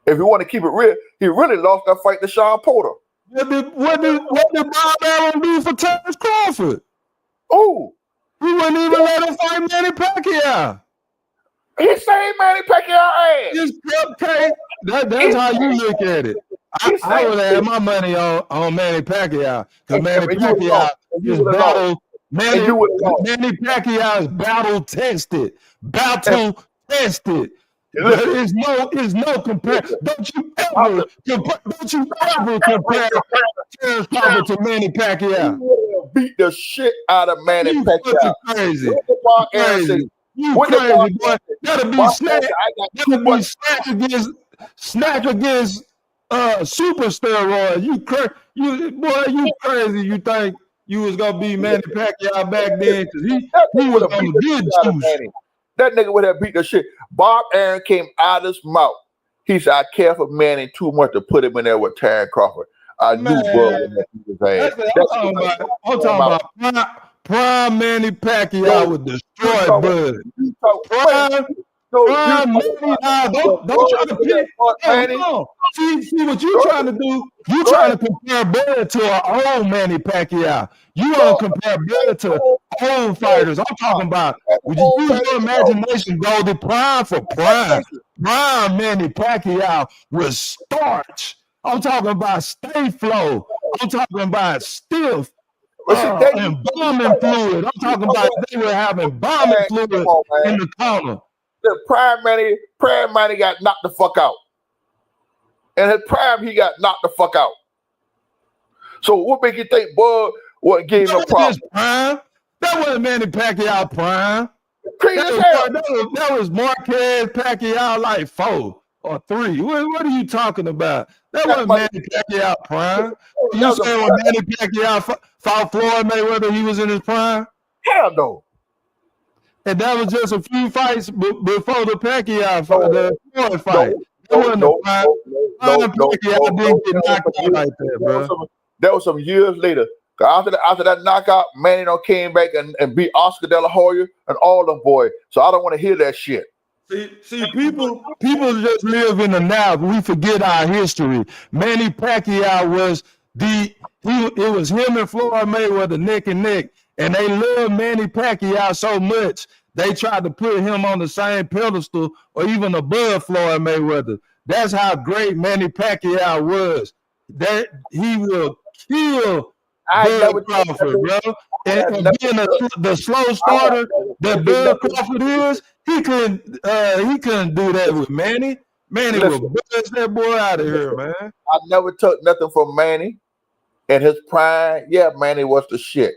If you want to keep it real, he really lost that fight to Sean Porter. What did Bob Allen do for Terrence Crawford? Oh, he wouldn't even let him fight Manny Pacquiao. He saved Manny Pacquiao ass. Just cupcake. That's how you look at it. I would have had my money on Manny Pacquiao because Manny Pacquiao is battle. Manny Pacquiao is battle tested. Battle tested. There's no comparison. Don't you ever compare Terrence Crawford to Manny Pacquiao. You beat the shit out of Manny Pacquiao. Crazy. You crazy, boy. That'll be snack against super steroids. You crazy. You think you was gonna be Manny Pacquiao back then because he was on the good juice. That nigga would have beat the shit. Bob Aaron came out of his mouth. He said, I care for Manny too much to put him in there with Terrence Crawford. I knew Bud was I'm talking about prime Manny Pacquiao would destroy Bud. Prime Manny, don't try to pick. See what you're trying to do? You're trying to compare Bud to an old Manny Pacquiao. You want to compare Bud to old fighters. I'm talking about, would you use your imagination, Goldie? Prime for prime. Prime Manny Pacquiao was starch. I'm talking about stay flow. I'm talking about stiff. Embalming fluid. I'm talking about they were having embalming fluid in the corner. The prime Manny got knocked the fuck out. And his prime, he got knocked the fuck out. So what make you think Bud wasn't giving no problem? Prime? That wasn't Manny Pacquiao prime. That was Marquez Pacquiao like 4 or 3. What are you talking about? That wasn't Manny Pacquiao prime. You saying when Manny Pacquiao fought Floyd Mayweather, he was in his prime? Hell no. And that was just a few fights before the Pacquiao fight, the Floyd fight. wasn't the prime. Pacquiao didn't get knocked out like that, bro. That was some years later. After that knockout, Manny came back and beat Oscar De La Hoya and all them boys. So I don't want to hear that shit. See, people just live in the now, but we forget our history. Manny Pacquiao was it was him and Floyd Mayweather neck and neck, and they loved Manny Pacquiao so much they tried to put him on the same pedestal or even above Floyd Mayweather. That's how great Manny Pacquiao was. That he will kill Bud Crawford, bro. And being the slow starter that Bud Crawford is, he couldn't do that with Manny. Manny will buzz that boy out of here, man. I never took nothing from Manny in his prime. Yeah, Manny was the shit.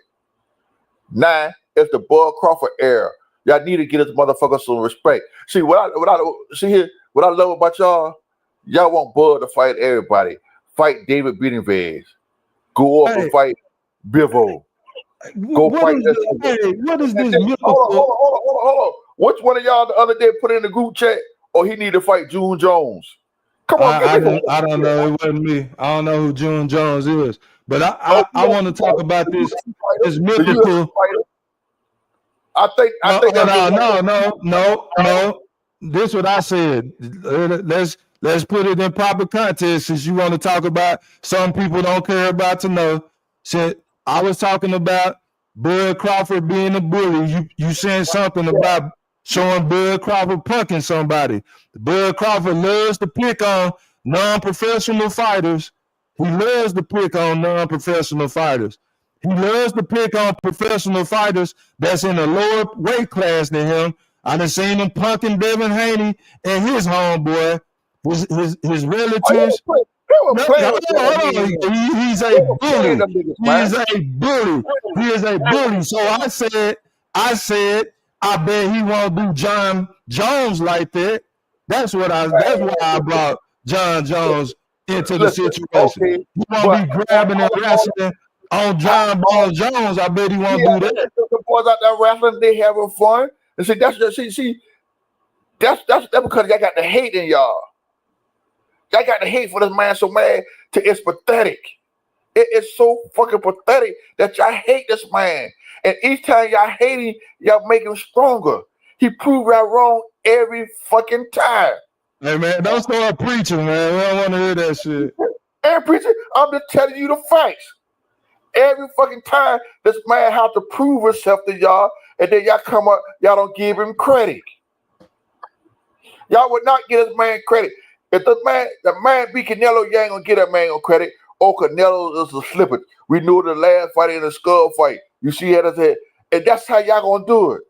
Now it's the Bud Crawford era. Y'all need to get this motherfucker some respect. See what I love about y'all. Y'all want Bud to fight everybody. Fight David Benavidez. Go up and fight Bivol. What is this? Hold on. Which one of y'all the other day put in the group chat? Or he need to fight June Jones? Come on, I don't know. It wasn't me. I don't know who June Jones is. But I want to talk about this mythical. I think no. This is what I said. Let's put it in proper context, since you want to talk about some people don't care about to know. So I was talking about Bud Crawford being a bully. You saying something about showing Bud Crawford punking somebody. Bud Crawford loves to pick on non-professional fighters. He loves to pick on non-professional fighters. He loves to pick on professional fighters that's in a lower weight class than him. I done seen him punking Devin Haney and his homeboy, his relatives. He's a bully. He is a bully. So I said, I bet he won't do John Jones like that. That's why I brought John Jones into the situation. He won't be grabbing and wrestling on John Ball Jones. I bet he won't do that. The boys out there wrestling, they having fun. And see, that's because y'all got the hate in y'all. Y'all got the hate for this man so mad to it's pathetic. It is so fucking pathetic that y'all hate this man. And each time y'all hate him, y'all make him stronger. He proved y'all wrong every fucking time. Hey man, don't start preaching, man. We don't want to hear that shit. And preaching, I'm just telling you the facts. Every fucking time this man have to prove himself to y'all, and then y'all come up, y'all don't give him credit. Y'all would not give this man credit. If the man beat Canelo, you ain't gonna get that man no credit. Oh, Canelo is a slipper. We knew the last fight in the skull fight. You see how that's it. And that's how y'all gonna do it.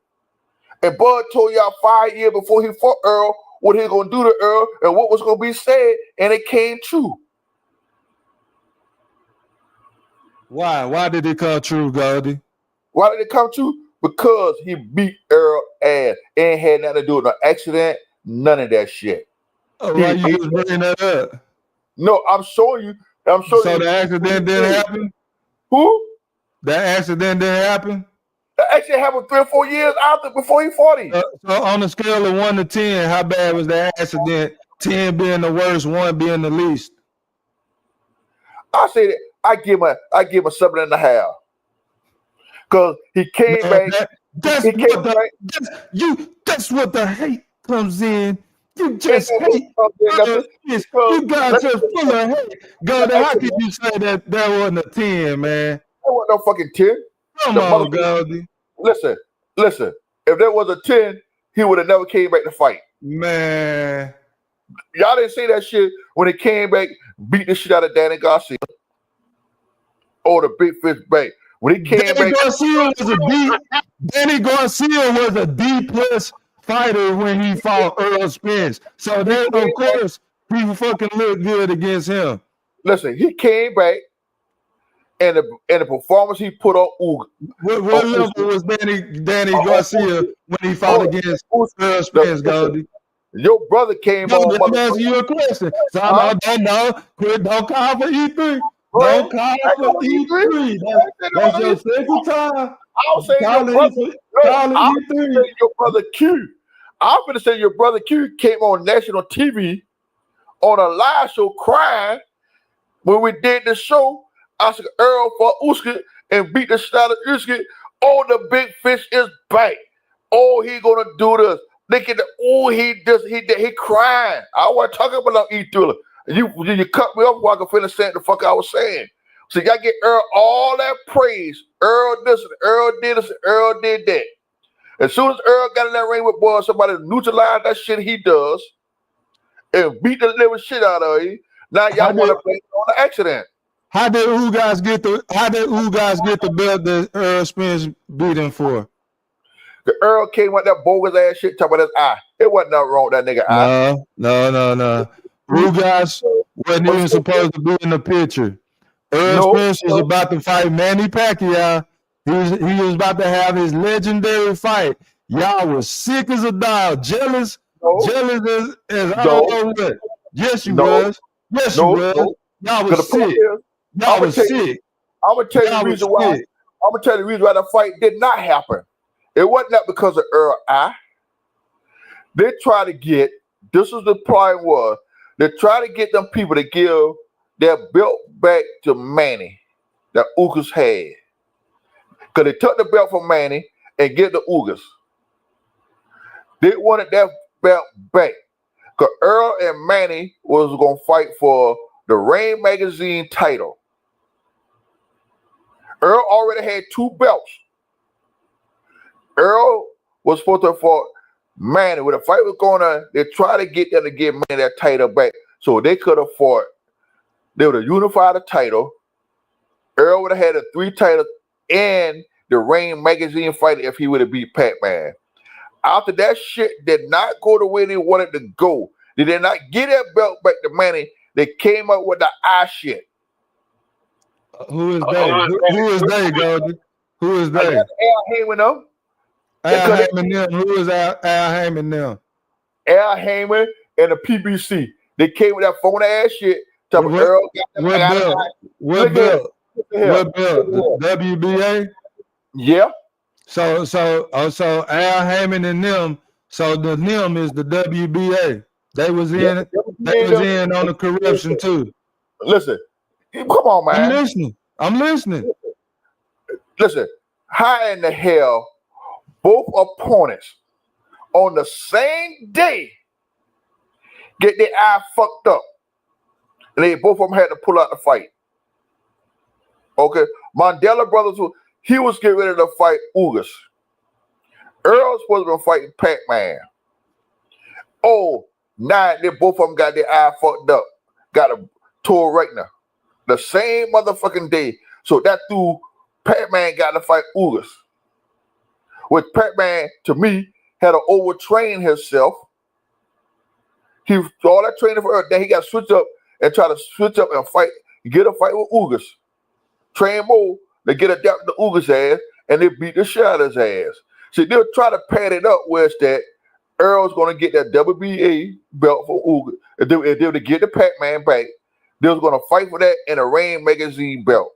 And Bud told y'all 5 years before he fought Earl what he gonna do to Earl and what was gonna be said, and it came true. Why? Why did it come true, Goldie? Why did it come true? Because he beat Earl ass. Ain't had nothing to do with no accident, none of that shit. Oh, why you just bringing that up? No, I'm showing you. So the accident didn't happen? Who? That accident didn't happen? The accident happened 3 or 4 years before he fought him. So on a scale of 1 to 10, how bad was that accident? 10 being the worst, 1 being the least. I say that I give him a 7.5. Because he came back. That's what the hate comes in. You just hate. You guys are full of hate. Goldie, how could you say that wasn't a 10, man? That wasn't no fucking 10. Come on, Goldie. Listen. If there was a 10, he would have never came back to fight. Man. Y'all didn't say that shit when he came back, beat the shit out of Danny Garcia. Or the Bigfish Bay. When he came Danny back. Danny Garcia was a D+ fighter when he fought Earl Spence. So then, of course, he fucking looked good against him. Listen, he came back, and the performance he put on Uga. What level was Danny Garcia when he fought against Earl Spence, Goldie? Your brother came on. I'm asking you a question. So I don't know. Don't call for E3. Don't call for E3. That's your second time. I was saying your brother Q. I'm going to say your brother Q came on national TV on a live show crying when we did the show. I said Earl for Usyk and beat the shit out of Usyk. Oh, the big fish is back. Oh, he gonna do this. Look at the he crying. I wasn't talking about E Thriller. You cut me off while I could finish saying the fuck I was saying. So y'all get Earl all that praise. Earl this and Earl did this and Earl did that. As soon as Earl got in that ring with boy, somebody neutralized that shit he does and beat the living shit out of you. Now y'all want to play on the accident. How did Ugas get the belt that Earl Spence beat him for? The Earl came with that bogus ass shit talking about his eye. It wasn't nothing wrong with that nigga eye. No. Ugas wasn't even supposed to be in the picture. Earl Spence was about to fight Manny Pacquiao. He was about to have his legendary fight. Y'all was sick as a dog, jealous as I don't know what. Yes, you was. Yes, you was. Y'all was sick. Y'all was sick. I'm gonna tell you the reason why. I'm gonna tell you the reason why the fight did not happen. It wasn't that because of Earl eye. They try to get. This is the problem was. They try to get them people to give their belt back to Manny that Ugas had. Because they took the belt from Manny and get the Ugas. They wanted that belt back. Because Earl and Manny was going to fight for the Reign Magazine title. Earl already had 2 belts. Earl was supposed to fight Manny. When the fight was going on, they tried to get them to give Manny that title back so they could have fought. They would have unified the title. Earl would have had the 3 titles and the Reign Magazine fight if he would have beat Pac-Man. After that shit did not go the way they wanted to go. They did not get that belt back to Manny. They came up with the eye shit. Who is they? Who is they, Goldie? Who is they? Al Heyman them. Al Heyman them. Who is Al Heyman them? Al Heyman and the PBC. They came with that phone ass shit. What belt? What belt? The WBA? Yeah. So Al Heyman and them. So the them is the WBA. They was in. They was in on the corruption too. Listen, come on, man. I'm listening. Listen, how in the hell both opponents on the same day get their eye fucked up? And they both of them had to pull out the fight. Okay, Mandela Brothers, he was getting ready to fight Ugas. Earl was supposed to be fighting Pac-Man. Oh, now they both of them got their eye fucked up. Got a tore retina. The same motherfucking day. So that threw Pac-Man got to fight Ugas. Which Pac-Man, to me, had to overtrain himself. He all that training for Earl. Then he got switched up and try to switch up and fight, get a fight with Ugas. Train more, they get adapted to Ugas' ass, and they beat the shit out of his ass. See, they'll try to pad it up where it's that Earl's going to get that WBA belt for Ugas. If they were to get the Pac-Man back, they was going to fight for that in a Reign Magazine belt.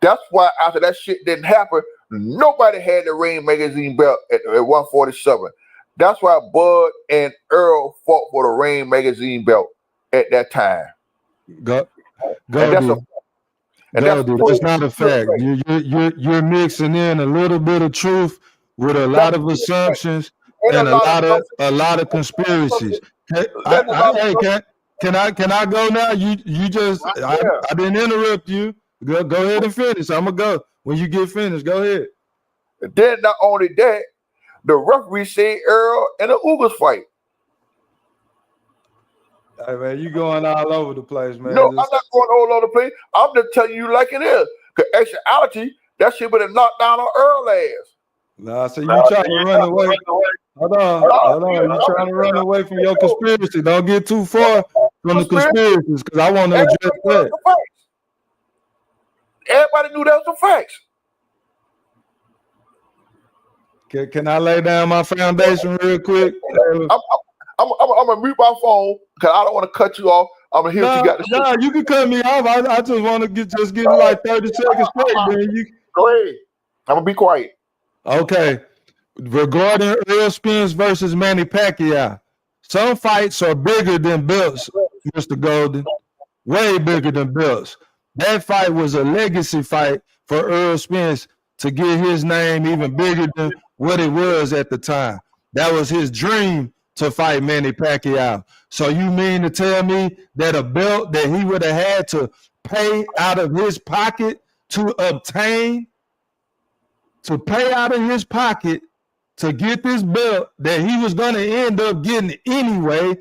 That's why after that shit didn't happen, nobody had the Reign Magazine belt at 147. That's why Bud and Earl fought for the Reign Magazine belt at that time. That's not a fact. You're mixing in a little bit of truth with a lot of assumptions and a lot of conspiracies. Can I go now? You just I didn't interrupt you. Go ahead and finish. I'm gonna go when you get finished. Go ahead. Then not only that, the referee said Earl and the Ugas fight. Hey man, you going all over the place, man. No, I'm not going all over the place. I'm just telling you like it is. Because actuality, that shit would have knocked down on Earl ass. Nah, so you trying to run away. Hold on. You trying to run away from your conspiracy. Don't get too far from the conspiracies because I want to address that. Everybody knew that was the facts. Can I lay down my foundation real quick? I'm gonna mute my phone because I don't want to cut you off. I'm gonna hear what you got to say. No, you can cut me off. I just want to give me like 30 seconds straight. Man. Go ahead. I'm gonna be quiet. Okay. Regarding Earl Spence versus Manny Pacquiao, Some fights are bigger than belts, Mr. Golden. Way bigger than belts. That fight was a legacy fight for Earl Spence to get his name even bigger than what it was at the time. That was his dream to fight Manny Pacquiao. So you mean to tell me that a belt that he would have had to pay out of his pocket to obtain, to pay out of his pocket to get this belt that he was going to end up getting anyway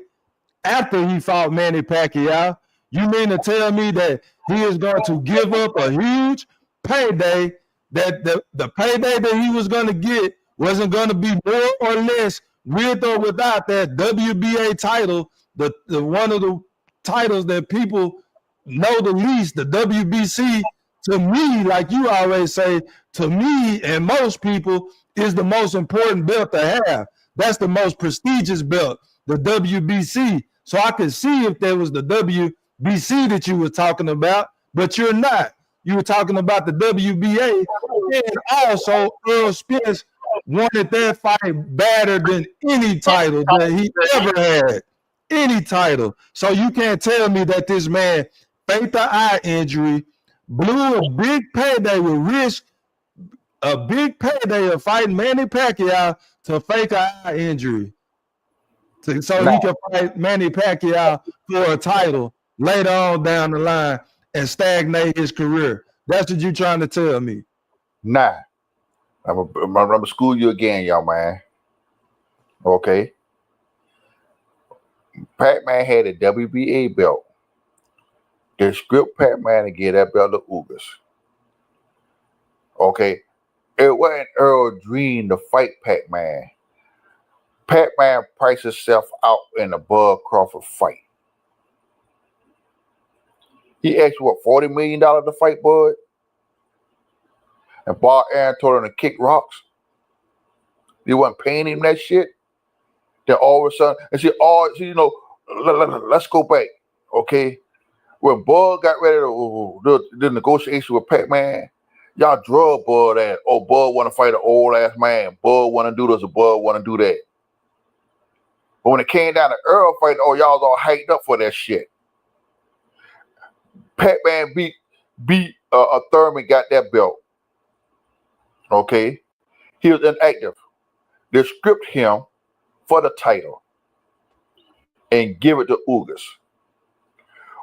after he fought Manny Pacquiao? You mean to tell me that he is going to give up a huge payday, that the payday that he was going to get wasn't going to be more or less with or without that WBA title, the one of the titles that people know the least, the WBC, to me, like you always say, to me and most people, is the most important belt to have. That's the most prestigious belt, the WBC. So I could see if there was the WBC that you were talking about, but you're not. You were talking about the WBA, and also Earl Spence wanted that fight better than any title that he ever had. Any title. So you can't tell me that this man faked the eye injury, blew a big payday, with risk a big payday of fighting Manny Pacquiao to fake an eye injury. So he can fight Manny Pacquiao for a title later on down the line and stagnate his career. That's what you're trying to tell me. Nah. I'm gonna school you again, young man. Okay. Pac-Man had a WBA belt. They script Pac-Man to get that belt to Ugas. Okay. It wasn't Earl's dream to fight Pac-Man. Pac-Man priced himself out in the Bud Crawford fight. He asked, what, $40 million to fight Bud? And Bob Aaron told him to kick rocks. He wasn't paying him that shit. Then all of a sudden, and let's go back, okay? When Bud got ready to do the negotiation with Pac-Man, y'all drug Bud at, oh, Bud want to fight an old ass man. Bud want to do this, or Bud want to do that. But when it came down to Earl fight, oh, y'all was all hyped up for that shit. Pac-Man beat Thurman, got that belt. Okay, he was inactive. They script him for the title and give it to Ugas.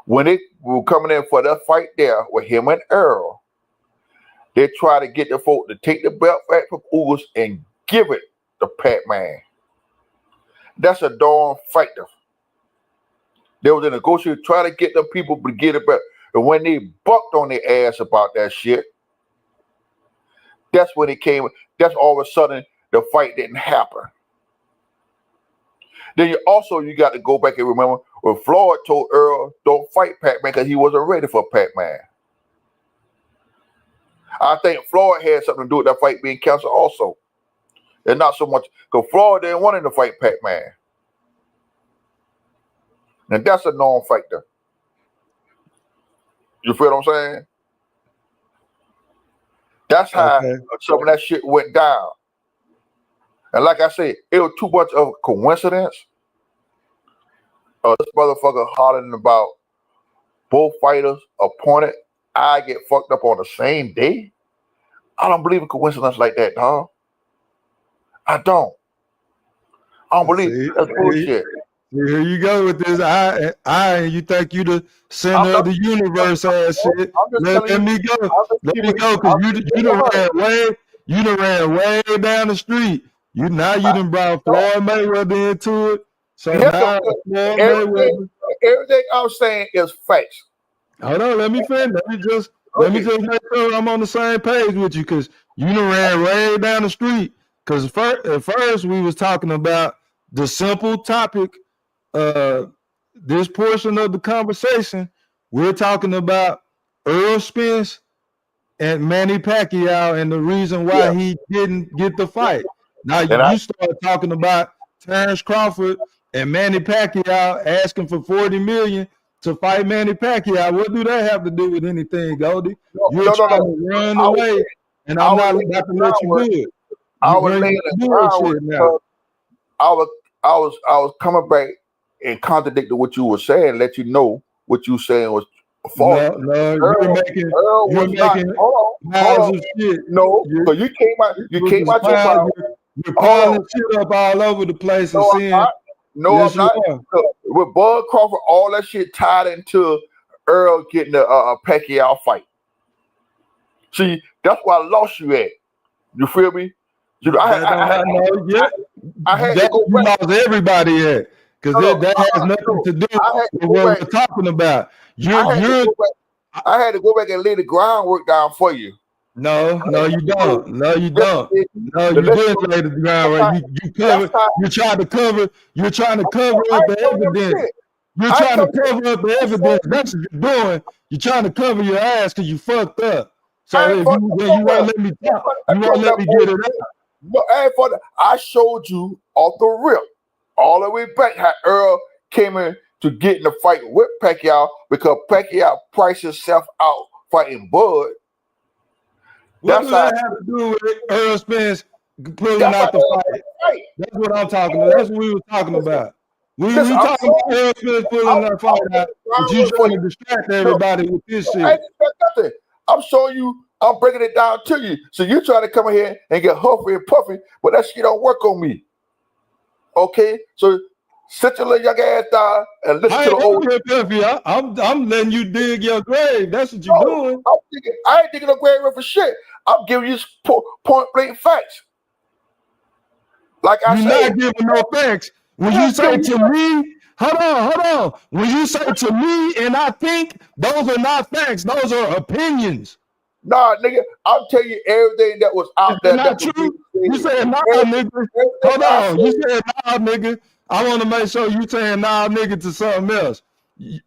When they were coming in for that fight there with him and Earl, they try to get the folk to take the belt back from Ugas and give it to Pac-Man. That's a darn fighter. There was a negotiation trying to get them people to get it back. And when they bucked on their ass about that shit, that's when it came. That's all of a sudden the fight didn't happen. Then you got to go back and remember when Floyd told Earl, don't fight Pac-Man because he wasn't ready for Pac-Man. I think Floyd had something to do with that fight being canceled also. And not so much because Floyd didn't want him to fight Pac-Man. And that's a known factor. You feel what I'm saying? That's how some of that shit went down. And like I said, it was too much of a coincidence. This motherfucker hollering about both fighters appointed. I get fucked up on the same day. I don't believe in coincidence like that, dog. I don't. I don't believe that's bullshit. Here you go with this. You think you the center of the universe ass shit. Let me go. Let me go, because you done ran way down the street. You done brought Floyd Mayweather into it. So now everything I'm saying is facts. Hold on, let me finish. Let me just make sure I'm on the same page with you, because you done ran way down the street. Because at first we was talking about the simple topic. This portion of the conversation, we're talking about Earl Spence and Manny Pacquiao and the reason why he didn't get the fight. Now you start talking about Terrence Crawford and Manny Pacquiao asking for $40 million to fight Manny Pacquiao. What do that have to do with anything, Goldie? You're trying to run away, and I'm not about to let you do it. I was was coming back and contradicting what you were saying, let you know what you saying was false. No, you're making Hold piles on. of shit. No, because you came out your mouth. You're piling shit up all over the place and saying, no, yes, I'm not. With Bud Crawford, all that shit tied into Earl getting a Pacquiao fight. See, that's where I lost you at. You feel me? You know, I had to go you back. lost everybody at because that has nothing to do with what we're talking about. I had to go back and lay the groundwork down for you. No, you don't. No, you didn't lay the groundwork. You're trying to cover up the evidence. You're trying to cover up the evidence. That's what you're doing. You're trying to cover your ass because you fucked up. So if you won't let me talk, you won't let me get it out. No, I showed you off the rip, all the way back, how Earl came in to get in the fight with Pacquiao because Pacquiao priced himself out fighting Bud. What does that have to do with Earl Spence pulling out the fight? That's what I'm talking about. That's what we were talking about. We talking about Earl Spence pulling that fight out, but you trying to distract everybody with this shit. I ain't nothing. I'm showing you. I'm breaking it down to you. So you trying to come in here and get huffy and puffy, but that shit don't work on me. Okay? So sit your little young ass down and listen to the old. I'm letting you dig your grave. That's what you're doing. I ain't digging no grave for shit. I'm giving you point blank facts. Like I said, you're not giving no facts. When you say to me, hold on. When you say to me and I think, those are not facts. Those are opinions. Nah, nigga, I'm telling you everything that was out there. Not true. You said nah, nigga. Hold on. You said nah, nigga. I want to make sure you saying nah, nigga, to something else.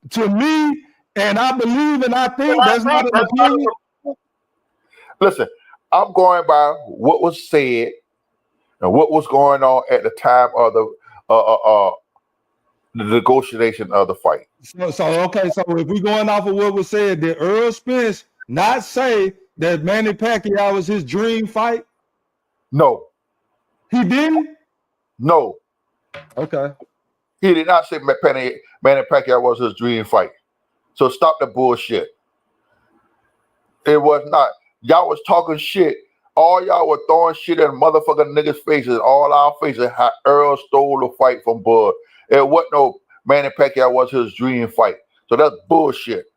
To me, and I believe and I think that's not an opinion. Listen, I'm going by what was said and what was going on at the time of the negotiation of the fight. So if we're going off of what was said, did Earl Spence not say that Manny Pacquiao was his dream fight? No. He didn't? No. Okay. He did not say Manny Pacquiao was his dream fight. So stop the bullshit. It was not. Y'all was talking shit. All y'all were throwing shit in motherfucking niggas' faces, all our faces, how Earl stole the fight from Bud. It wasn't no Manny Pacquiao was his dream fight. So that's bullshit.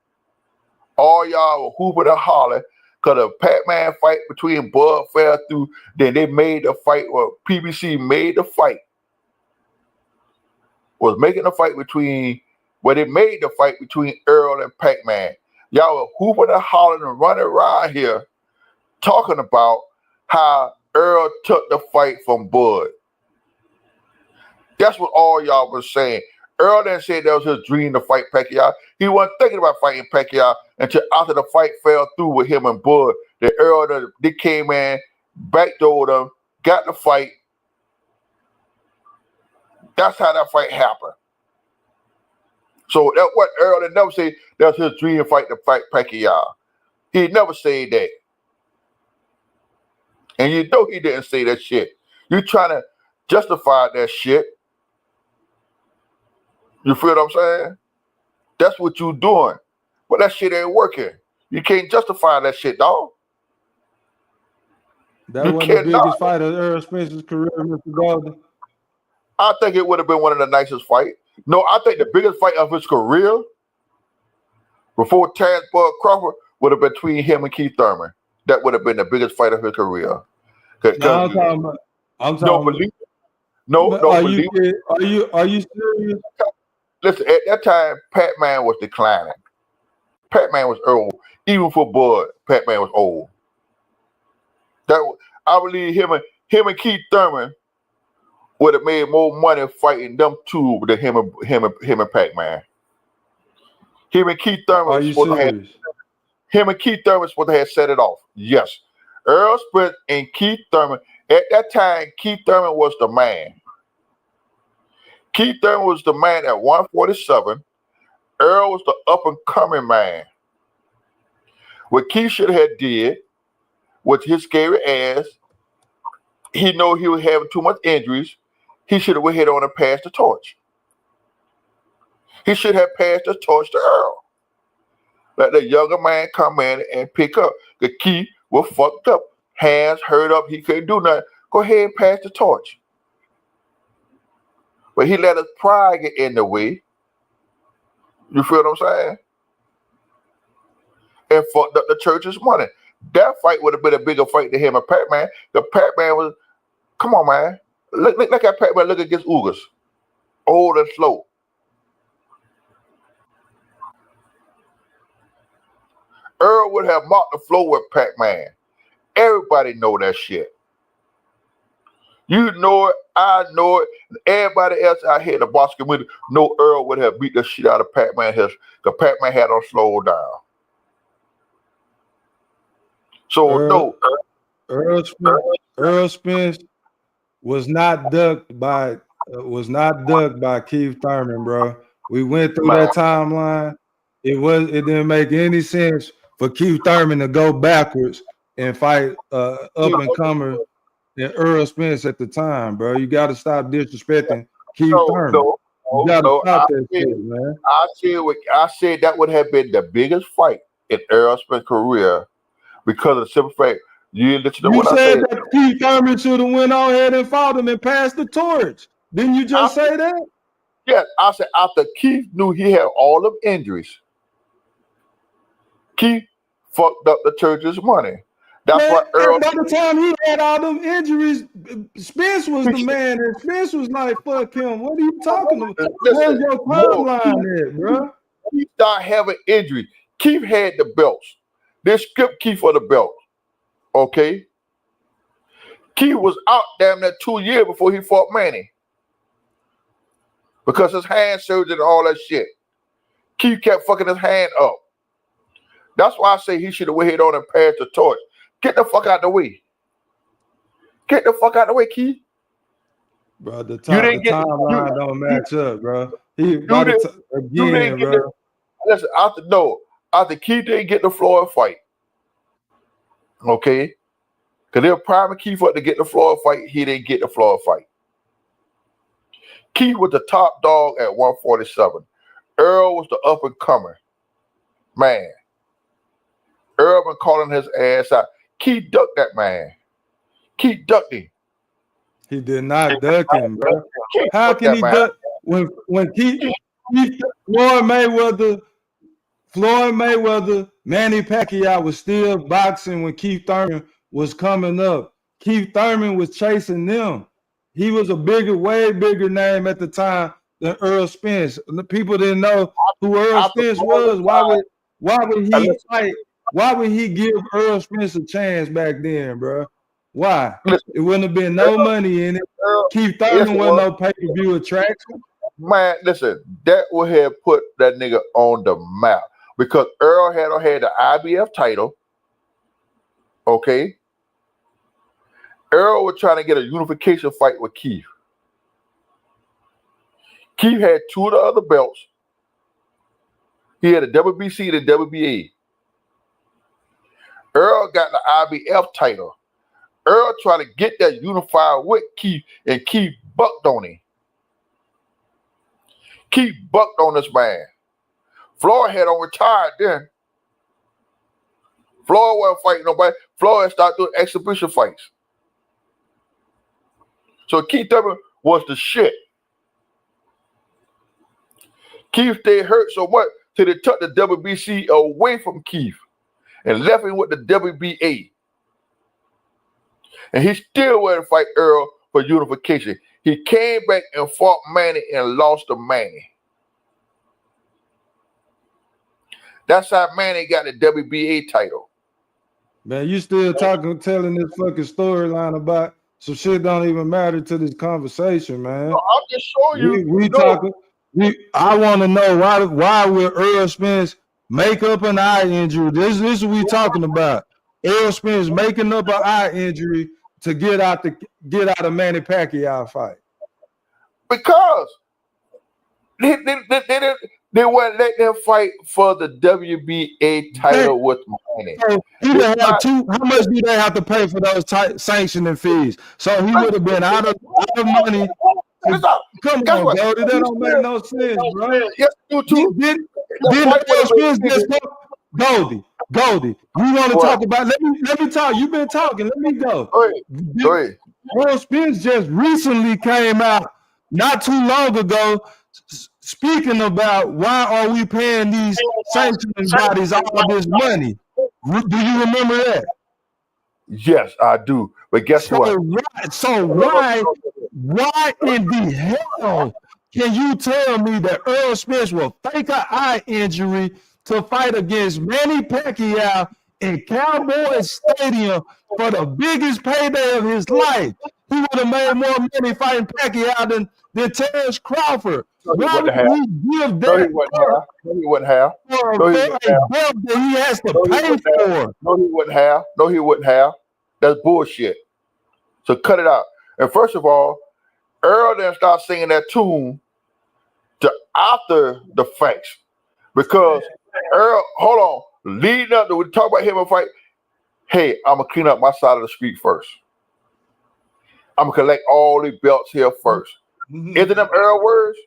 All y'all were hooping and hollering because the Pac-Man fight between Bud fell through. Then they made the fight, or PBC made the fight. Was making the fight between, they made the fight between Earl and Pac-Man. Y'all were hooping and hollering and running around here talking about how Earl took the fight from Bud. That's what all y'all was saying. Earl didn't say that was his dream to fight Pacquiao. He wasn't thinking about fighting Pacquiao until after the fight fell through with him and Bud. The Earl, they came in, backdoored him, got the fight. That's how that fight happened. So that what Earl didn't never say that was his dream fight to fight Pacquiao. He never said that. And you know he didn't say that shit. You trying to justify that shit. You feel what I'm saying? That's what you doing. But that shit ain't working. You can't justify that shit, dog. That wasn't the biggest fight of Earl Spence's career, Mr. Golden. I think it would have been one of the nicest fights. No, I think the biggest fight of his career before Terrence Bud Crawford would have been between him and Keith Thurman. That would have been the biggest fight of his career. No, I'm talking Are you serious? Listen, at that time, Pac-Man was declining. Pac-Man was old. Even for Bud, Pac-Man was old. I believe him and Keith Thurman would have made more money fighting them two than him and Pac-Man. Him and Keith Thurman was supposed to have set it off. Yes. Earl Spence and Keith Thurman. At that time, Keith Thurman was the man. Keith Thurman was the man at 147. Earl was the up-and-coming man. What Keith should have did with his scary ass, he know he was having too much injuries. he should have went ahead on and passed the torch. He should have passed the torch to Earl. Let the younger man come in and pick up. The Keith was fucked up. Hands hurt up. He couldn't do nothing. Go ahead and pass the torch. But he let his pride get in the way. You feel what I'm saying? And fucked up the church's money. That fight would have been a bigger fight than him and Pac-Man. The Pac-Man was, come on, man. Look at Pac-Man look against Ugas. Old and slow. Earl would have mopped the floor with Pac-Man. Everybody know that shit. You know it, I know it, and everybody else out here in the box community know Earl would have beat the shit out of Pac-Man. The Pac-Man had on slow down. So Earl Spence was not ducked by Keith Thurman, bro. We went through that timeline. It didn't make any sense for Keith Thurman to go backwards and fight up and comer and Earl Spence at the time, bro. You got to stop disrespecting Keith Thurman. You got to stop that shit, man. I said that would have been the biggest fight in Earl Spence's career because of the simple fact you didn't listen to what I said. You said that Keith Thurman should have went on ahead and fought him and passed the torch. Didn't you just say that? Yes, I said after Keith knew he had all them injuries, Keith fucked up the church's money. That's why Earl. By the time he had all them injuries, Spence was the man, and Spence was like, "Fuck him." What are you talking about? Where's your timeline at, bro? He started having injuries. Keith had the belts. They stripped Keith for the belt. Okay. Keith was out damn near 2 years before he fought Manny. Because his hand surgery and all that shit. Keith kept fucking his hand up. That's why I say he should have went ahead on and passed the torch. Get the fuck out the way. Get the fuck out the way, Keith. Bro, the timeline don't match up, bro. Bro. Listen, after Keith didn't get the Floyd fight, okay? Because they were priming Keith up to get the Floyd fight. He didn't get the Floyd fight. Keith was the top dog at 147. Earl was the up-and-comer. Man. Earl been calling his ass out. Keith ducked that man. Keith ducked him. He did not duck him, bro. How can he duck when Floyd Mayweather, Manny Pacquiao was still boxing when Keith Thurman was coming up. Keith Thurman was chasing them. He was a way bigger name at the time than Earl Spence. The people didn't know who Earl Spence was. Why would he fight? Why would he give Earl Spence a chance back then, bro? Why? It wouldn't have been no money in it. Keith Thurman wasn't no pay-per-view attraction. Man, listen, that would have put that nigga on the map because Earl had the IBF title. Okay. Earl was trying to get a unification fight with Keith. Keith had 2 of the other belts. He had the WBC and the WBA. Earl got the IBF title. Earl tried to get that unified with Keith, and Keith bucked on him. Keith bucked on this man. Floyd had on retired then. Floyd wasn't fighting nobody. Floyd started doing exhibition fights. So Keith Thurman was the shit. Keith stayed hurt so much till they took the WBC away from Keith and left him with the WBA. And he still wanted to fight Earl for unification. He came back and fought Manny and lost to Manny. That's how Manny got the WBA title. Man, you still telling this fucking storyline about some shit don't even matter to this conversation, man. No, I'm just showing you. I want to know why would Earl Spence make up an eye injury? This is what we talking about. Earl Spence making up an eye injury to get out of Manny Pacquiao fight. Because they wouldn't let them fight for the WBA title with Manny. So how much do they have to pay for those sanctioning fees? So he would have been out of money Come Guess on, what? Goldie. That don't make no sense, bro. Yes, you too. Didn't That's Errol Spence right. just talk? Goldie. You want to What? talk about? Let me talk. You've been talking. Let me go. Go ahead. Go ahead. Errol Spence just recently came out not too long ago speaking about why are we paying these sanctioning bodies all this money. Do you remember that? Yes, I do. But guess what? Why in the hell can you tell me that Errol Spence will fake an eye injury to fight against Manny Pacquiao in Cowboys Stadium for the biggest payday of his life? He would have made more money fighting Pacquiao than Terrence Crawford. Why would he give that No, he wouldn't have. for a belt that he has to pay for? No, he wouldn't have. No, he wouldn't have. That's bullshit. So cut it out. And first of all, Earl didn't start singing that tune to after the facts. Because Earl, hold on, leading up to we talk about him and fight. Hey, I'm gonna clean up my side of the street first. I'm gonna collect all the belts here first. Isn't them Earl words?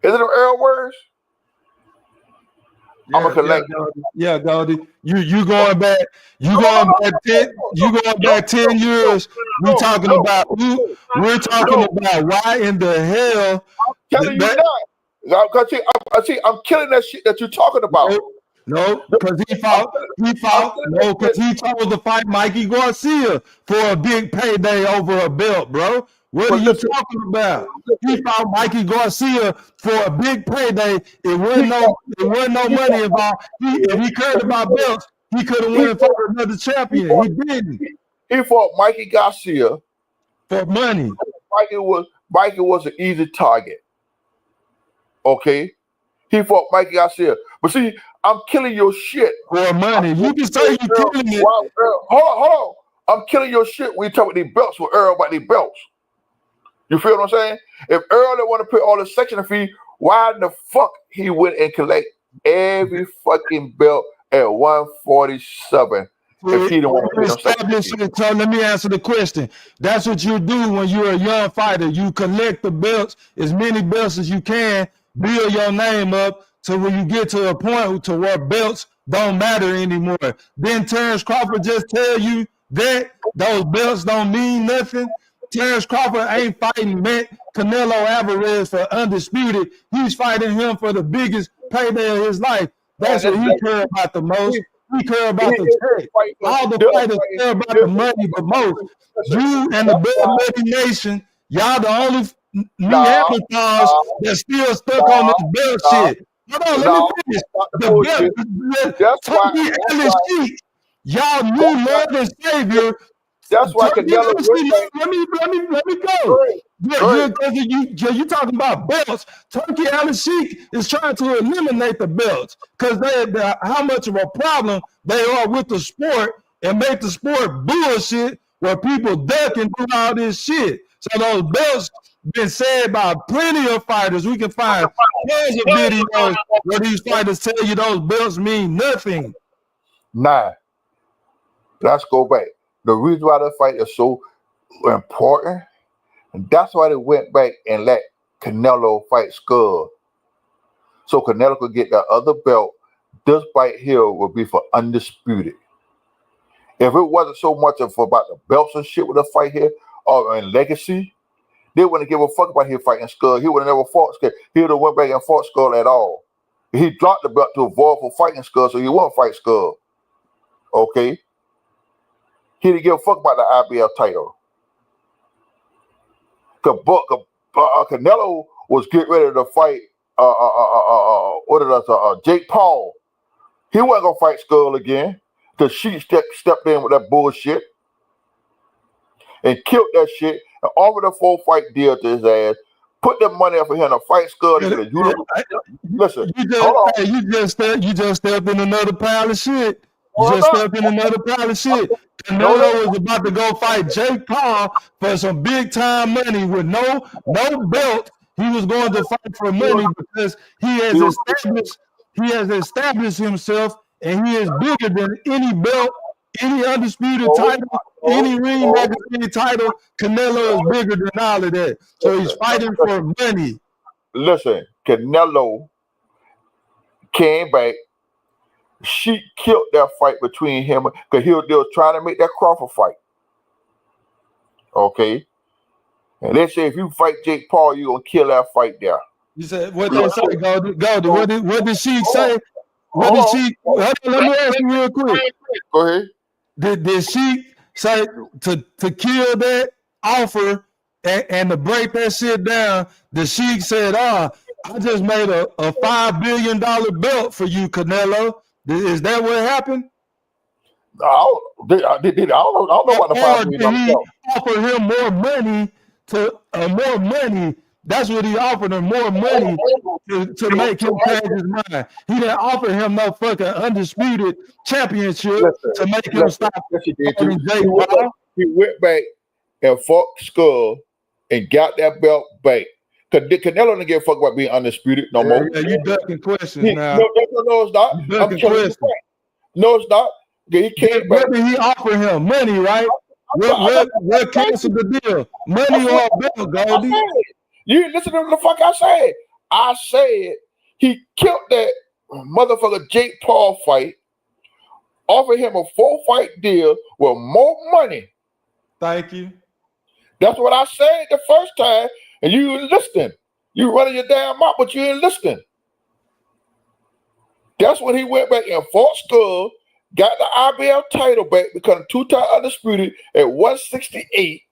Isn't them Earl words? I'm gonna collect. Yeah, Goldie. You going back? You going back 10 years? We're talking about why in the hell? I'm telling you that. I'm killing that shit that you're talking about. No, because he fought. No, because he chose to fight Mikey Garcia for a big payday over a belt, bro. What are you talking about? He fought Mikey Garcia for a big payday. It wasn't no money involved. If he cared about belts, he could have went and fought another champion. He didn't. He fought Mikey Garcia for money. Mikey was an easy target. Okay, he fought Mikey Garcia, but see, I'm killing your shit for money. You can say you're killing it. Hold on. I'm killing your shit when you talk about these belts with Earl about these belts. You feel what I'm saying? If Earl didn't want to pay all the section fee, why in the fuck he went and collect every fucking belt at 147? If he don't want to pay no section fee. So let me answer the question. That's what you do when you're a young fighter. You collect the belts, as many belts as you can, build your name up to when you get to a point to where belts don't matter anymore. Then Terrence Crawford just tell you that those belts don't mean nothing. Terrence Crawford ain't fighting Canelo Alvarez for undisputed. He's fighting him for the biggest payday of his life. That's what he cares about the most. He cares about the check. All the fighters care about the money, but most. You and the Bell Ready Nation, y'all the only Neanderthals that still stuck on this belt shit. Hold on, let me finish. The belt, Tony Ellis Sheik, y'all new Lord and Savior. That's why Canelo. Let me go. You talking about belts? Turkey Ellis Sheik is trying to eliminate the belts because how much of a problem they are with the sport and make the sport bullshit where people duck and do all this shit. So those belts been said by plenty of fighters. We can find tons of videos where these fighters tell you those belts mean nothing. Nah. Let's go back. The reason why the fight is so important, and that's why they went back and let Canelo fight Skull. So Canelo could get that other belt. This fight here would be for undisputed. If it wasn't so much about the belts and shit with the fight here, or in legacy, they wouldn't give a fuck about him fighting Skull. He would have never fought Skull. He would have went back and fought Skull at all. He dropped the belt to avoid for fighting Skull, so he won't fight Skull. Okay? He didn't give a fuck about the IBF title. Canelo was getting ready to fight Jake Paul. He wasn't gonna fight Skull again because she stepped in with that bullshit and killed that shit and offered a 4-fight deal to his ass. Put the money up for him to fight Skull. Listen, you just stepped in another pile of shit. Canelo was about to go fight Jake Paul for some big time money with no belt. He was going to fight for money because he has established himself and he is bigger than any belt, any undisputed title any ring magazine title, Canelo is bigger than all of that. So he's fighting for money. Listen, Canelo came back. She killed that fight between him because they was trying to make that Crawford fight. Okay. And they say if you fight Jake Paul, you're gonna kill that fight there. You said what they say, Goldie. What did she say? What did she? Let me ask you real quick. Go ahead. Did she say to kill that offer and to break that shit down? The Sheik said, I just made a $5 billion belt for you, Canelo. Is that what happened? I don't know about the $5 billion he offered him more money more money. That's what he offered him, more money to make him change his mind. He didn't offer him no fucking undisputed championship to make him stop. He went back and fought Skull and got that belt back. Because Canelo didn't give a fuck about being undisputed no more. Yeah, you ducking questions now. No, it's not. I'm telling you. No, it's not. He came back. What did he offer him? Money, right? What canceled the deal? Money or a belt, Goldie? You listen to the fuck I said. I said he killed that motherfucker Jake Paul fight, offered him a 4-fight deal with more money. Thank you. That's what I said the first time, and you ain't listening. You running your damn mouth, but you ain't listening. That's when he went back and fought Skull, got the IBL title back, become 2-time undisputed at 168.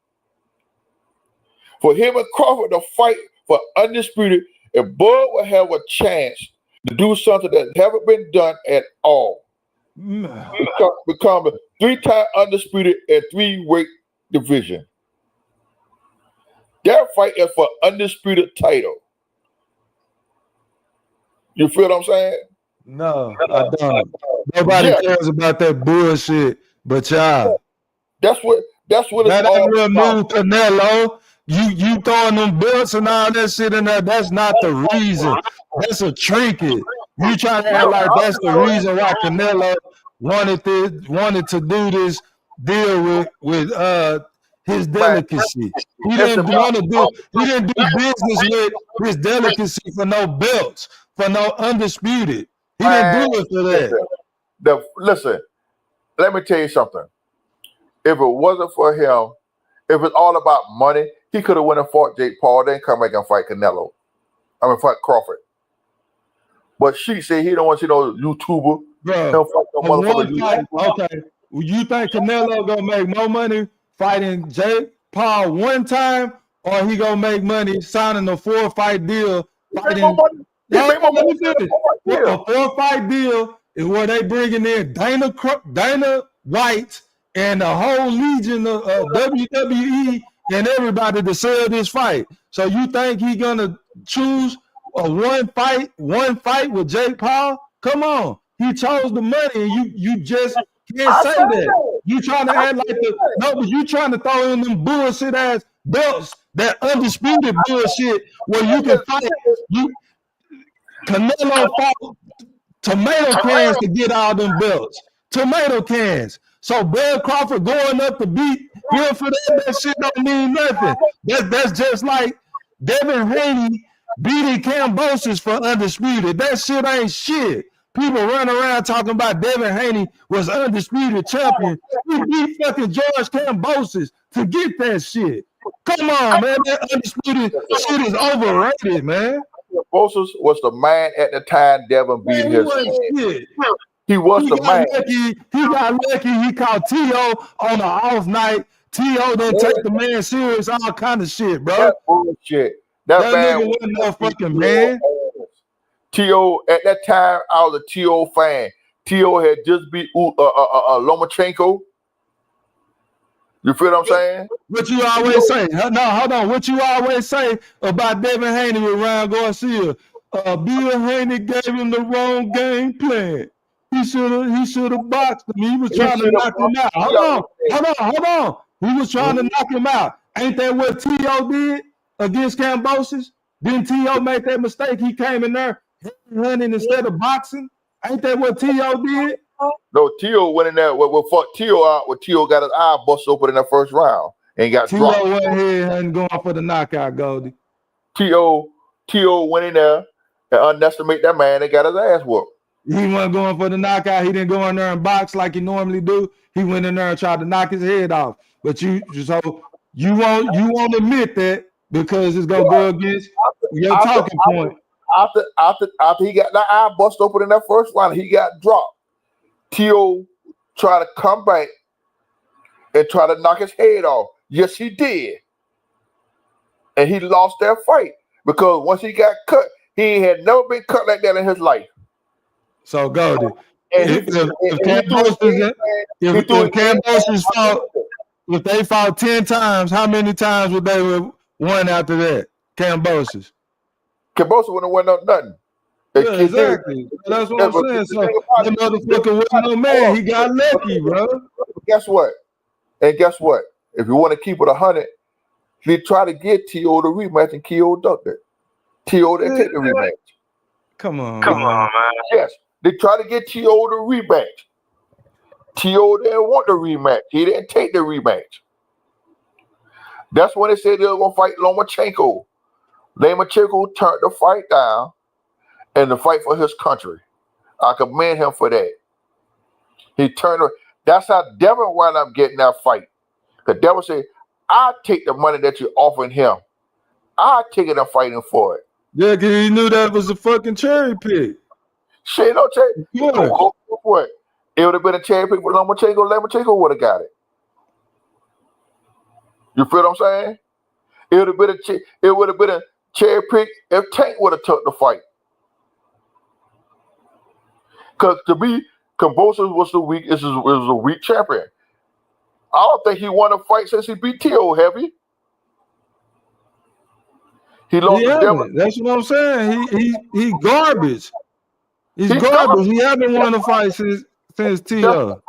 For him and Crawford to fight for undisputed, if Bud would have a chance to do something that haven't been done at all. Become a 3-time undisputed at 3-weight division. That fight is for undisputed title. You feel what I'm saying? No, I don't. Nobody cares about that bullshit, but y'all. That's what it's all about. Canelo. You throwing them belts and all that shit in there, that's not the reason. That's a trinket. You trying to act like that's the reason why Canelo wanted to do this deal with his delicacy. He didn't do business with his delicacy for no belts, for no undisputed. He didn't do it for that. Listen, let me tell you something. If it wasn't for him, if it's all about money, he could have went and fought Jake Paul, then come back and fight Canelo. Fight Crawford. But she said he don't want to see no YouTuber. Bro, okay. You think Canelo gonna make more money fighting Jake Paul one time, or he gonna make money signing a 4-fight deal fighting? A 4-fight deal is where they bringing in Dana White and the whole legion of WWE and everybody to sell this fight. So you think he gonna choose a one fight with Jake Paul? Come on, he chose the money, and you just can't say that. You trying to act like but you trying to throw in them bullshit ass belts, that undisputed bullshit where you can fight. Canelo fought tomato cans to get all them belts. Tomato cans. So Bud Crawford going up to beat him for that shit don't mean nothing. That's just like Devin Haney beating Cambosis for undisputed. That shit ain't shit. People run around talking about Devin Haney was undisputed champion. He beat fucking George Cambosis to get that shit. Come on, man. That undisputed shit is overrated, man. Cambosis was the man at the time Devin beat his shit. He was the man. He got lucky. He caught T.O. on the off night. T.O. didn't take the man serious, all kind of shit, bro. That bullshit. That nigga wasn't no fucking man. T.O. at that time, I was a T.O. fan. T.O. had just beat Lomachenko. You feel what I'm saying? What you always say? No, hold on. What you always say about Devin Haney with Ryan Garcia? Bill Haney gave him the wrong game plan. He should have boxed him. He was trying to knock him out. Hold on. He was trying to knock him out. Ain't that what T.O. did against Cambosis? Didn't T.O. make that mistake? He came in there hunting instead of boxing. Ain't that what T.O. did? No, Tio went in there. Well, fuck Tio out. When Tio got his eye busted open in that first round and got dropped. Tio went ahead and going for the knockout, Goldie. Tio went in there and underestimate that man and got his ass whooped. He wasn't going for the knockout. He didn't go in there and box like he normally do. He went in there and tried to knock his head off. But you won't admit that because it's gonna go against your talking point. After he got that eye busted open in that first round, he got dropped. Tio tried to come back and try to knock his head off. Yes, he did. And he lost that fight because once he got cut, he had never been cut like that in his life. So Goldie, if they fought 10 times, how many times would they have won after that? Kambosos wouldn't have won nothing. Yeah, exactly. That's what I'm saying. So that motherfucker wasn't no man. He got lucky, bro. Guess what? And guess what? If you want to keep it 100, he tried to get T.O. the rematch and K.O. ducked it. T.O. didn't take the rematch. Come on, man. Yes, they tried to get T.O. the rematch. T.O. didn't want the rematch. He didn't take the rematch. That's when they said they were going to fight Lomachenko. Lomachenko turned the fight down and the fight for his country. I commend him for that. He turned. That's how Devin wound up getting that fight. Because Devin said, I'll take the money that you're offering him. I'll take it and fighting for it. Yeah, because he knew that was a fucking cherry pick. Shit, no cherry. Yeah. What? It would have been a cherry pick for Lomachenko. Lomachenko would have got it. You feel what I'm saying? It would have been a cherry pick if Tank would have took the fight. Because to me, Kambosos was a weak champion. I don't think he won a fight since he beat T.O. Heavy. He lost to Devin. That's what I'm saying. He garbage. He's garbage. He hasn't won a fight since T.O.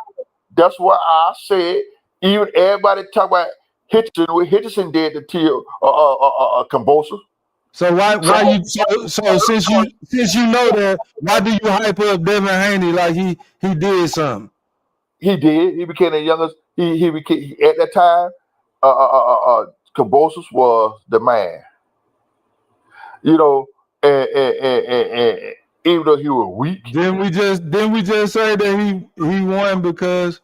That's why I said even everybody talk about Hitchison. What Hitchison did to T.O. Kambosos. So since you know that, why do you hype up Devin Haney like he did something? He did. He became the youngest. He became at that time. Kambosos was the man. You know, and even though he was weak, Didn't we just say that he won because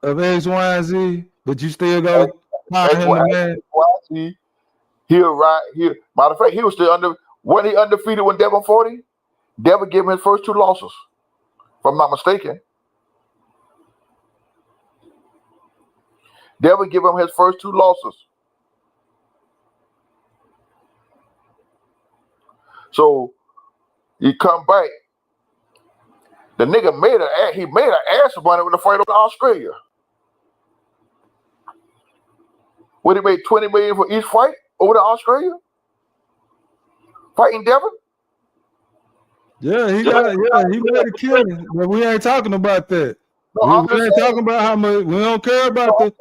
of X, Y, and Z? But you still go call him the man. He'll ride here. Matter of fact, he was still wasn't he undefeated when Devin fought him? Devin gave him his first 2 losses, if I'm not mistaken. Devin gave him his first 2 losses. So you come back. The nigga made an ass of money with the fight over Australia. What, he made $20 million for each fight over to Australia? Fighting Devin? Yeah, he made a killing. But we ain't talking about that. No, we ain't talking about how much. We don't care about the.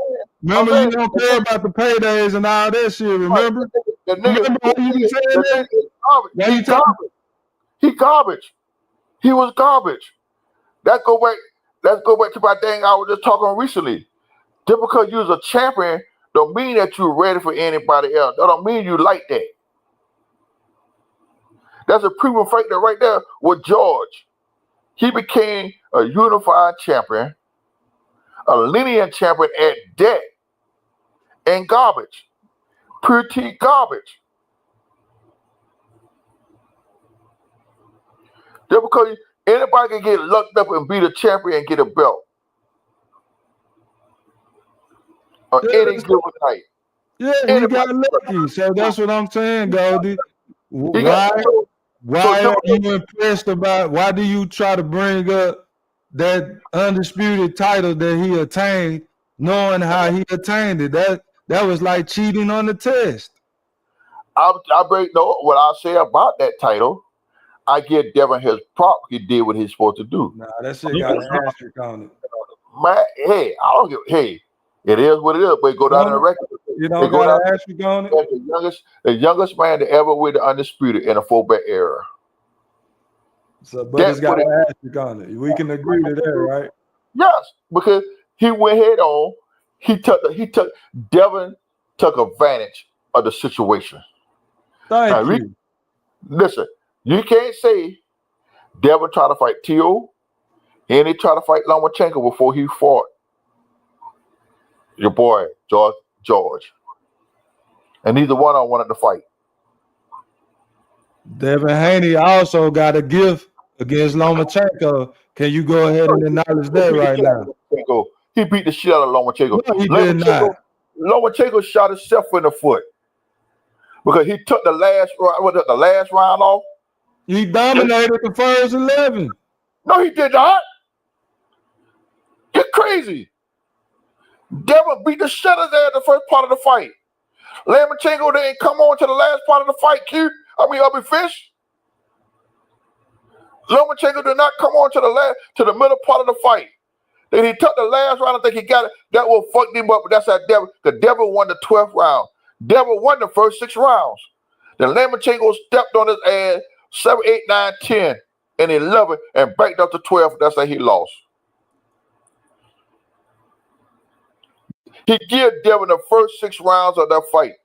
Remember, you don't care about the paydays and all that shit. Remember? Remember how you been saying that? He garbage. He garbage. He was garbage. Let's go back to my thing I was just talking recently. Just because you was a champion don't mean that you're ready for anybody else. That don't mean you like that. That's a proven factor right there with George. He became a unified champion, a linear champion at that, and garbage. Pretty garbage. Just because anybody can get lucked up and be the champion and get a belt. On any given night. Yeah, he got lucky. So that's what I'm saying, Goldie. Why are you impressed about? Why do you try to bring up that undisputed title that he attained, knowing how he attained it? That was like cheating on the test. What I say about that title. I give Devin his prop. He did what he's supposed to do. Nah, that shit got an asterisk on it. Man, hey, I don't give. Hey, it is what it is. But go down in the record. You don't got an asterisk on it. The youngest man to ever win the undisputed in a 4-belt era. So, but it's got an asterisk on it. We can agree to that, right? Yes, because he went head on. Devin took advantage of the situation. Thank you. Listen, you can't say Devin tried to fight T.O. and he tried to fight Lomachenko before he fought your boy, George. And neither one of them wanted to fight. Devin Haney also got a gift against Lomachenko. Can you go ahead and acknowledge that right now? He beat the shit out of Lomachenko. No, he did not. Lomachenko shot himself in the foot because he took the last round off. He dominated the first 11. No, he did not. You're crazy. Devin beat the shit out of there at the first part of the fight. Lomachenko didn't come on to the last part of the fight, Fish. Lomachenko did not come on to the middle part of the fight. Then he took the last round. I think he got it. That will fuck him up. But that's how Devin. Because Devin won the 12th round. Devin won the first 6 rounds. Then Lomachenko stepped on his ass 7, 8, 9, 10, and 11, and backed up to 12. That's how he lost. He gave Devin the first 6 rounds of that fight.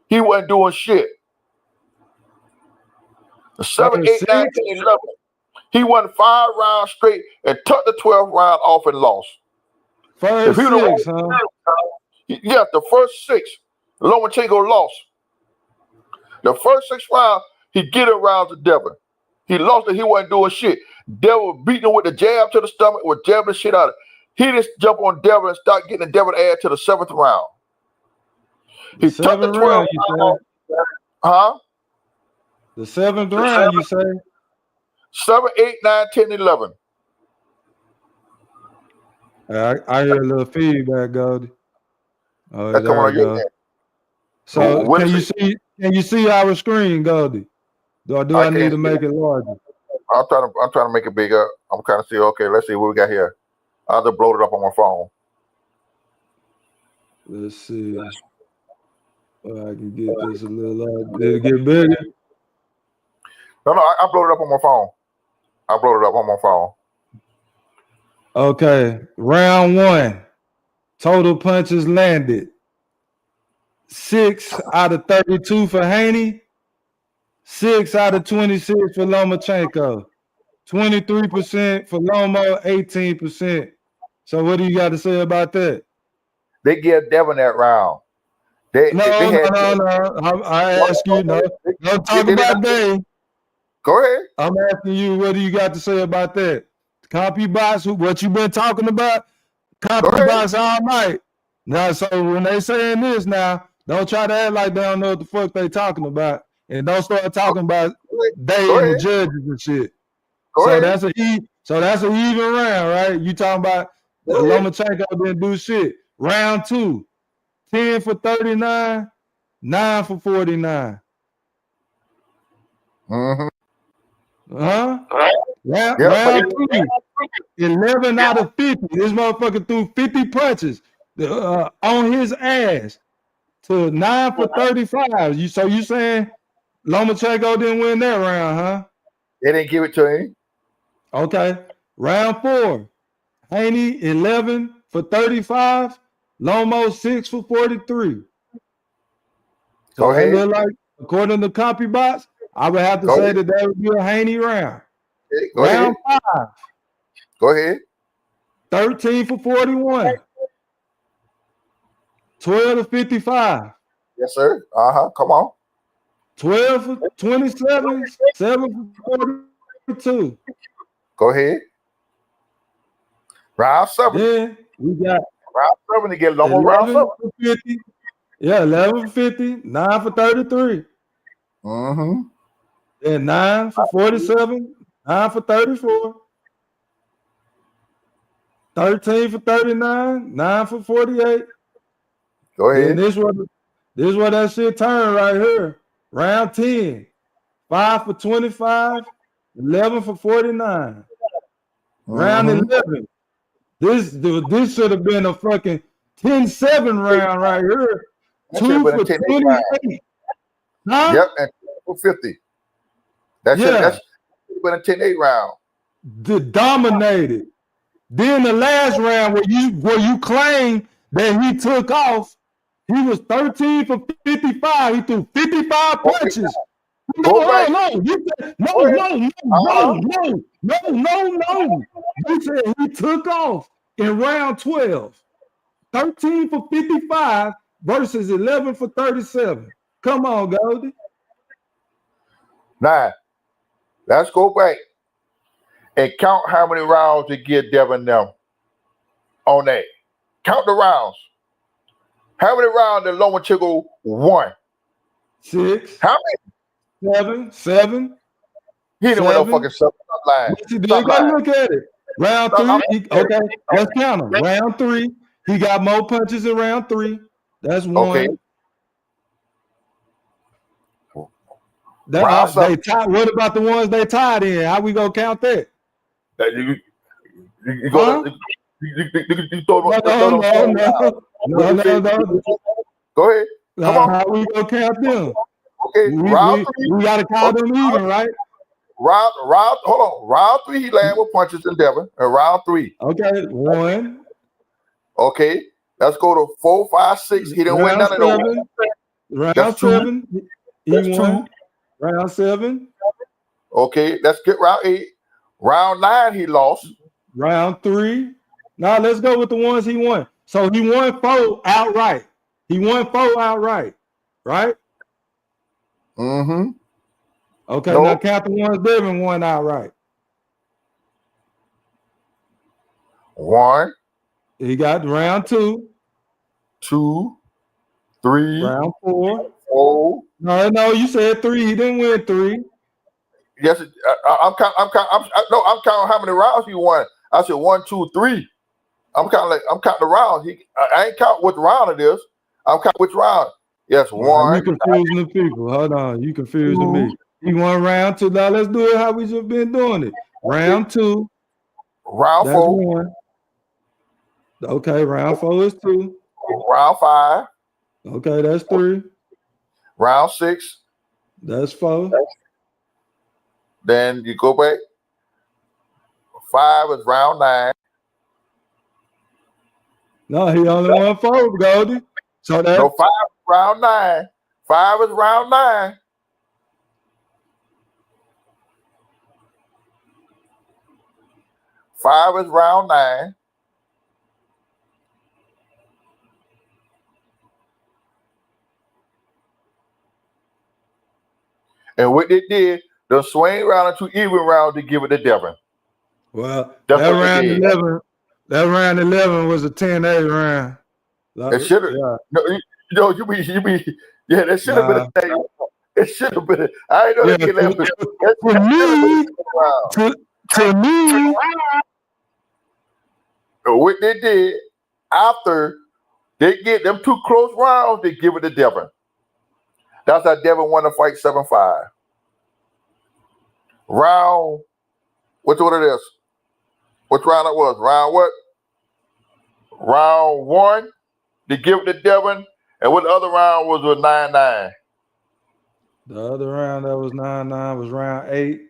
He wasn't doing shit. 7, 8, 9, 10, 11. He won 5 rounds straight and took the 12th round off and lost. First 6, huh? Yeah, the first 6. Lomachenko lost. The first 6 rounds, he get around to Devin. He lost it. He wasn't doing shit. Devin was beating him with the jab to the stomach, was jabbing the shit out of it. He just jumped on Devin and start getting Devin ass to the 7th round. He took the 12th round. Huh? The 7th round, you say? 7, 8, 9, 10, 11. I hear a little feedback, Goldie. Oh, that's coming on your head. So can you see our screen, Goldie? Or do I need to make it larger? I'm trying to make it bigger. I'm trying to see. Okay, let's see what we got here. I'll just blow it up on my phone. Let's see. I can get this a little larger. Did it get bigger? No, I blow it up on my phone. I blow it up on my phone. Okay, round 1. Total punches landed. 6 out of 32 for Haney. 6 out of 26 for Lomachenko. 23% for Lomo, 18%. So what do you got to say about that? They give Devin that round. No. I ask you, no. Don't talk about Dave. Go ahead. I'm asking you, what do you got to say about that? CompuBox, what you been talking about? CompuBox all night. Now, so when they saying this now, don't try to act like they don't know what the fuck they talking about. And don't start talking about they and the judges and shit. So that's an even round, right? You talking about Lomachenko didn't do shit. Round 2, 10 for 39, 9 for 49. Mm-hmm. Round 3, 11 out of 50. This motherfucker threw 50 punches on his ass to 9 for 35. So you saying Lomachenko didn't win that round, huh? They didn't give it to him. Okay. Round 4, Haney 11 for 35, Lomo 6 for 43. Go ahead. Look like, according to CompuBox, I would have to say that would be a Haney round. Round 5. Go ahead. 13 for 41. 12 to 55. Yes, sir. Come on. 12 for 27. 7 for 42. Go ahead. Round 7. Then we got round 7 to get Lomo. Round 7. 50. Yeah, 11 for 50. 9 for 33. Mm-hmm. Then 9 for 47. 9 for 34. 13 for 39. 9 for 48. Go ahead. And this is what that shit turned right here. Round 10. 5 for 25. 11 for 49. Round 11. This should have been a fucking 10-7 round right here. 2 for 28. Huh? Yep, and 2 for 50. That's been a 10-8 round. Dominated. Then the last round where you claim that he took off, he was 13 for 55. He threw 55 punches. Go back. No. You said, no. You said he took off in round 12. 13 for 55 versus 11 for 37. Come on, Goldie. Now, let's go back and count how many rounds to get Devin them on that. Count the rounds. How many rounds did Lomachenko won? 6. How many? 7. He didn't win no fucking 7. Stop lying. Yes, he did. Go look at it. Round 3. Okay, let's count them. Round 3. He got more punches in round 3. That's 1. Okay. They tied. What about the ones they tied in? How we gonna count that? You go. You throw No. Go ahead. Come on. How we gonna count them? Okay. We gotta count them even, right? Hold on. Round 3, he landed with punches in Devin. And round 3. Okay, 1. Okay. Let's go to 4, 5, 6. He didn't win none of those. Round 7. He won. Round 7. Okay, let's get round 8. Round 9, he lost. Round 3. Now let's go with the ones he won. So he won 4 outright. Right? Mm-hmm. Okay, now count the ones Devin won outright. 1. He got round 2. 2, 3. Round 4. 4. No, you said 3. He didn't win 3. Yes, I'm counting how many rounds he won. I said 1, 2, 3. I'm counting the rounds. I ain't count which round it is. I'm counting which round. Yes, 1. You confusing the people. Hold on, you confusing me. He won round 2. Now let's do it how we just been doing it. Round 2. Round 4. 1. Okay, round 4 is 2. Round 5. Okay, that's 3. Round 6. That's 4. Then you go back. 5 is round 9. No, he only won 4, Goldie. So that's 5 is round 9. 5 is round 9. Five is round 9. And what they did, they'll swing around into even round to give it to Devin. Well, that round 11 was a 10-8 round. It should have. Yeah. That should have been a thing. It should have been. I ain't know they get that. To me, what they did after they get them 2 close rounds, they give it to Devin. That's how Devin won the fight 7-5. Round, which one it is? Which round it was? Round what? Round 1, they give it to Devin. And what the other round was 9-9? The other round that was 9-9 was round 8.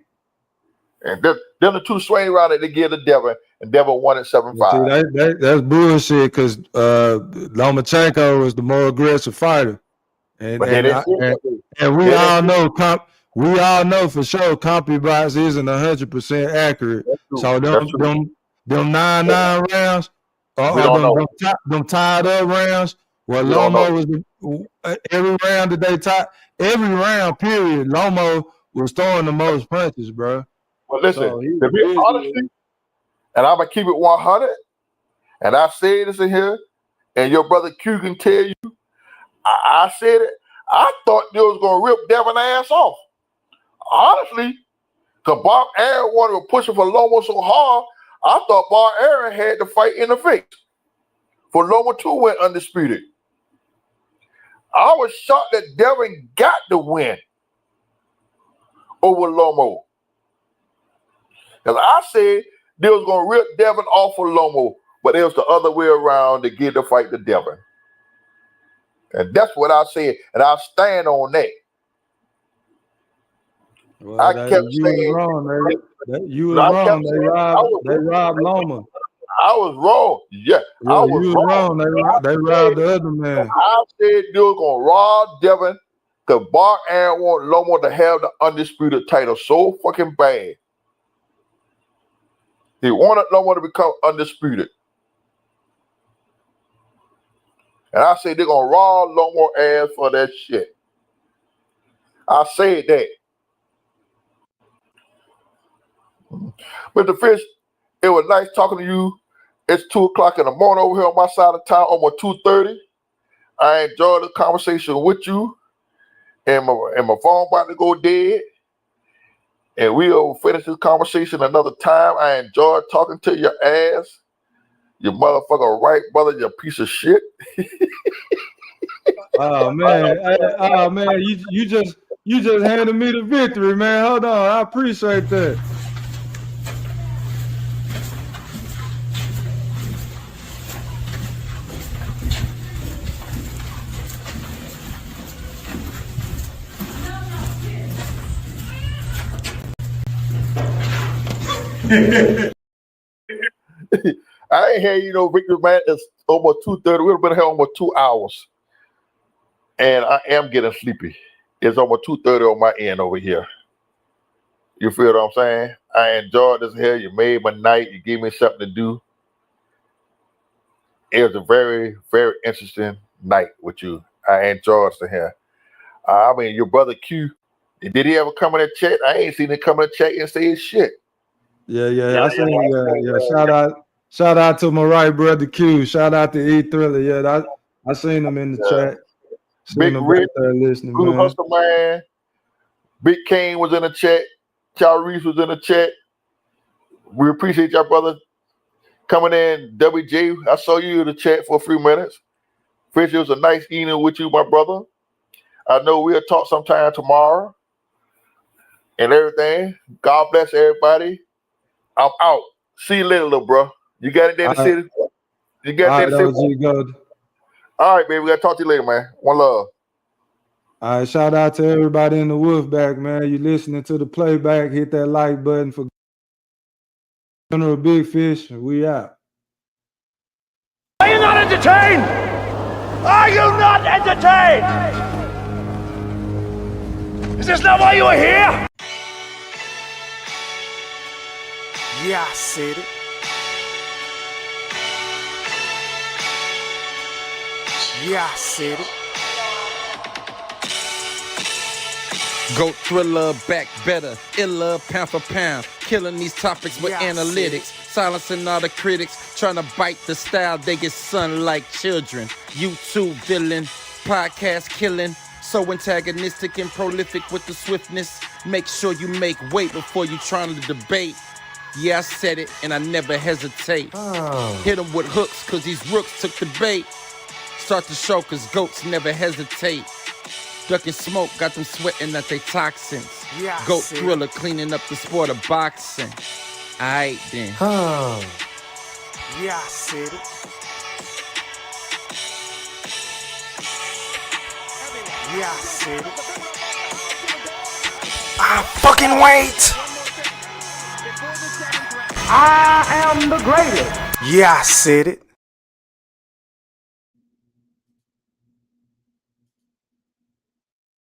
And then the 2 swing round that they give to Devin, and Devin won it 7-5. See, that's bullshit because Lomachenko was the more aggressive fighter. And we all know for sure CompuBox isn't 100% accurate. So them 9-9 rounds, them tied up rounds, well, Lomo was every round that they tied, every round period, Lomo was throwing the most punches, bro. Well, listen, to be honest, and I'm gonna keep it 100, and I say this in here, and your brother Q can tell you, I said it. I thought they was gonna rip Devin ass off. Honestly, because Bob Aaron wanted to push him for Lomo so hard, I thought Bob Aaron had the fight in the face for Lomo to win undisputed. I was shocked that Devin got the win over Lomo. Because I said they was going to rip Devin off for Lomo, but it was the other way around to get the fight to Devin. And that's what I said, and I'll stand on that. Well, I that, kept you was saying, wrong. You was I kept wrong. saying I was They robbed Loma. wrong. Yeah, I Yeah, was you was wrong. wrong. They robbed the other man. I said they were gonna rob Devin because Bar Aaron want Loma to have the undisputed title so fucking bad. He wanted Loma to become undisputed. And I said they're gonna rob Loma ass for that shit. I said that. Mr. Fish, it was nice talking to you. It's 2:00 in the morning over here on my side of town, almost 2:30. I enjoyed the conversation with you. And my phone about to go dead. And we'll finish this conversation another time. I enjoyed talking to your ass. You motherfucker right, brother, you piece of shit. Oh man, you just handed me the victory, man. Hold on, I appreciate that. I ain't had victory, man. It's almost 2:30. We've been here almost 2 hours. And I am getting sleepy. It's almost 2:30 on my end over here. You feel what I'm saying? I enjoyed this here. You made my night. You gave me something to do. It was a very, very interesting night with you. I enjoyed it here. I mean, your brother Q, did he ever come in the chat? I ain't seen him come in the chat and say his shit. Yeah. I seen, yeah. Shout out to my right brother Q. Shout out to E Thriller. Yeah, I seen him in the chat. Big Rick, there listening, Blue man. Hustle Man, Big Kane was in the chat. Charles Reese was in the chat. We appreciate y'all, brother, coming in. WJ, I saw you in the chat for a few minutes. Fish, it was a nice evening with you, my brother. I know we'll talk sometime tomorrow and everything. God bless everybody. I'm out. See you later, little bro. You got it there to city? You got it there to city? All right, baby. We got to talk to you later, man. One love. All right, shout out to everybody in the Wolfpack, man. You listening to the playback, hit that like button for General Bigfish. We out. Are you not entertained? Are you not entertained? Is this not why you are here? Yeah, I said it. Yeah, I said it. Goat thriller, back better, iller, pound for pound. Killing these topics with analytics. Silencing all the critics, trying to bite the style. They get sun like children. YouTube villain, podcast killing. So antagonistic and prolific with the swiftness. Make sure you make weight before you trying to debate. Yeah, I said it, and I never hesitate. Hit them with hooks, cause these rooks took the bait. Start the show, cause goats never hesitate. Ducking smoke, got them sweating at they toxins. Yeah, Goat thriller, cleaning up the sport of boxing. Aight then. Yeah, I said it. Yeah, I said it. I fucking wait. I am the greatest. Yeah, I said it.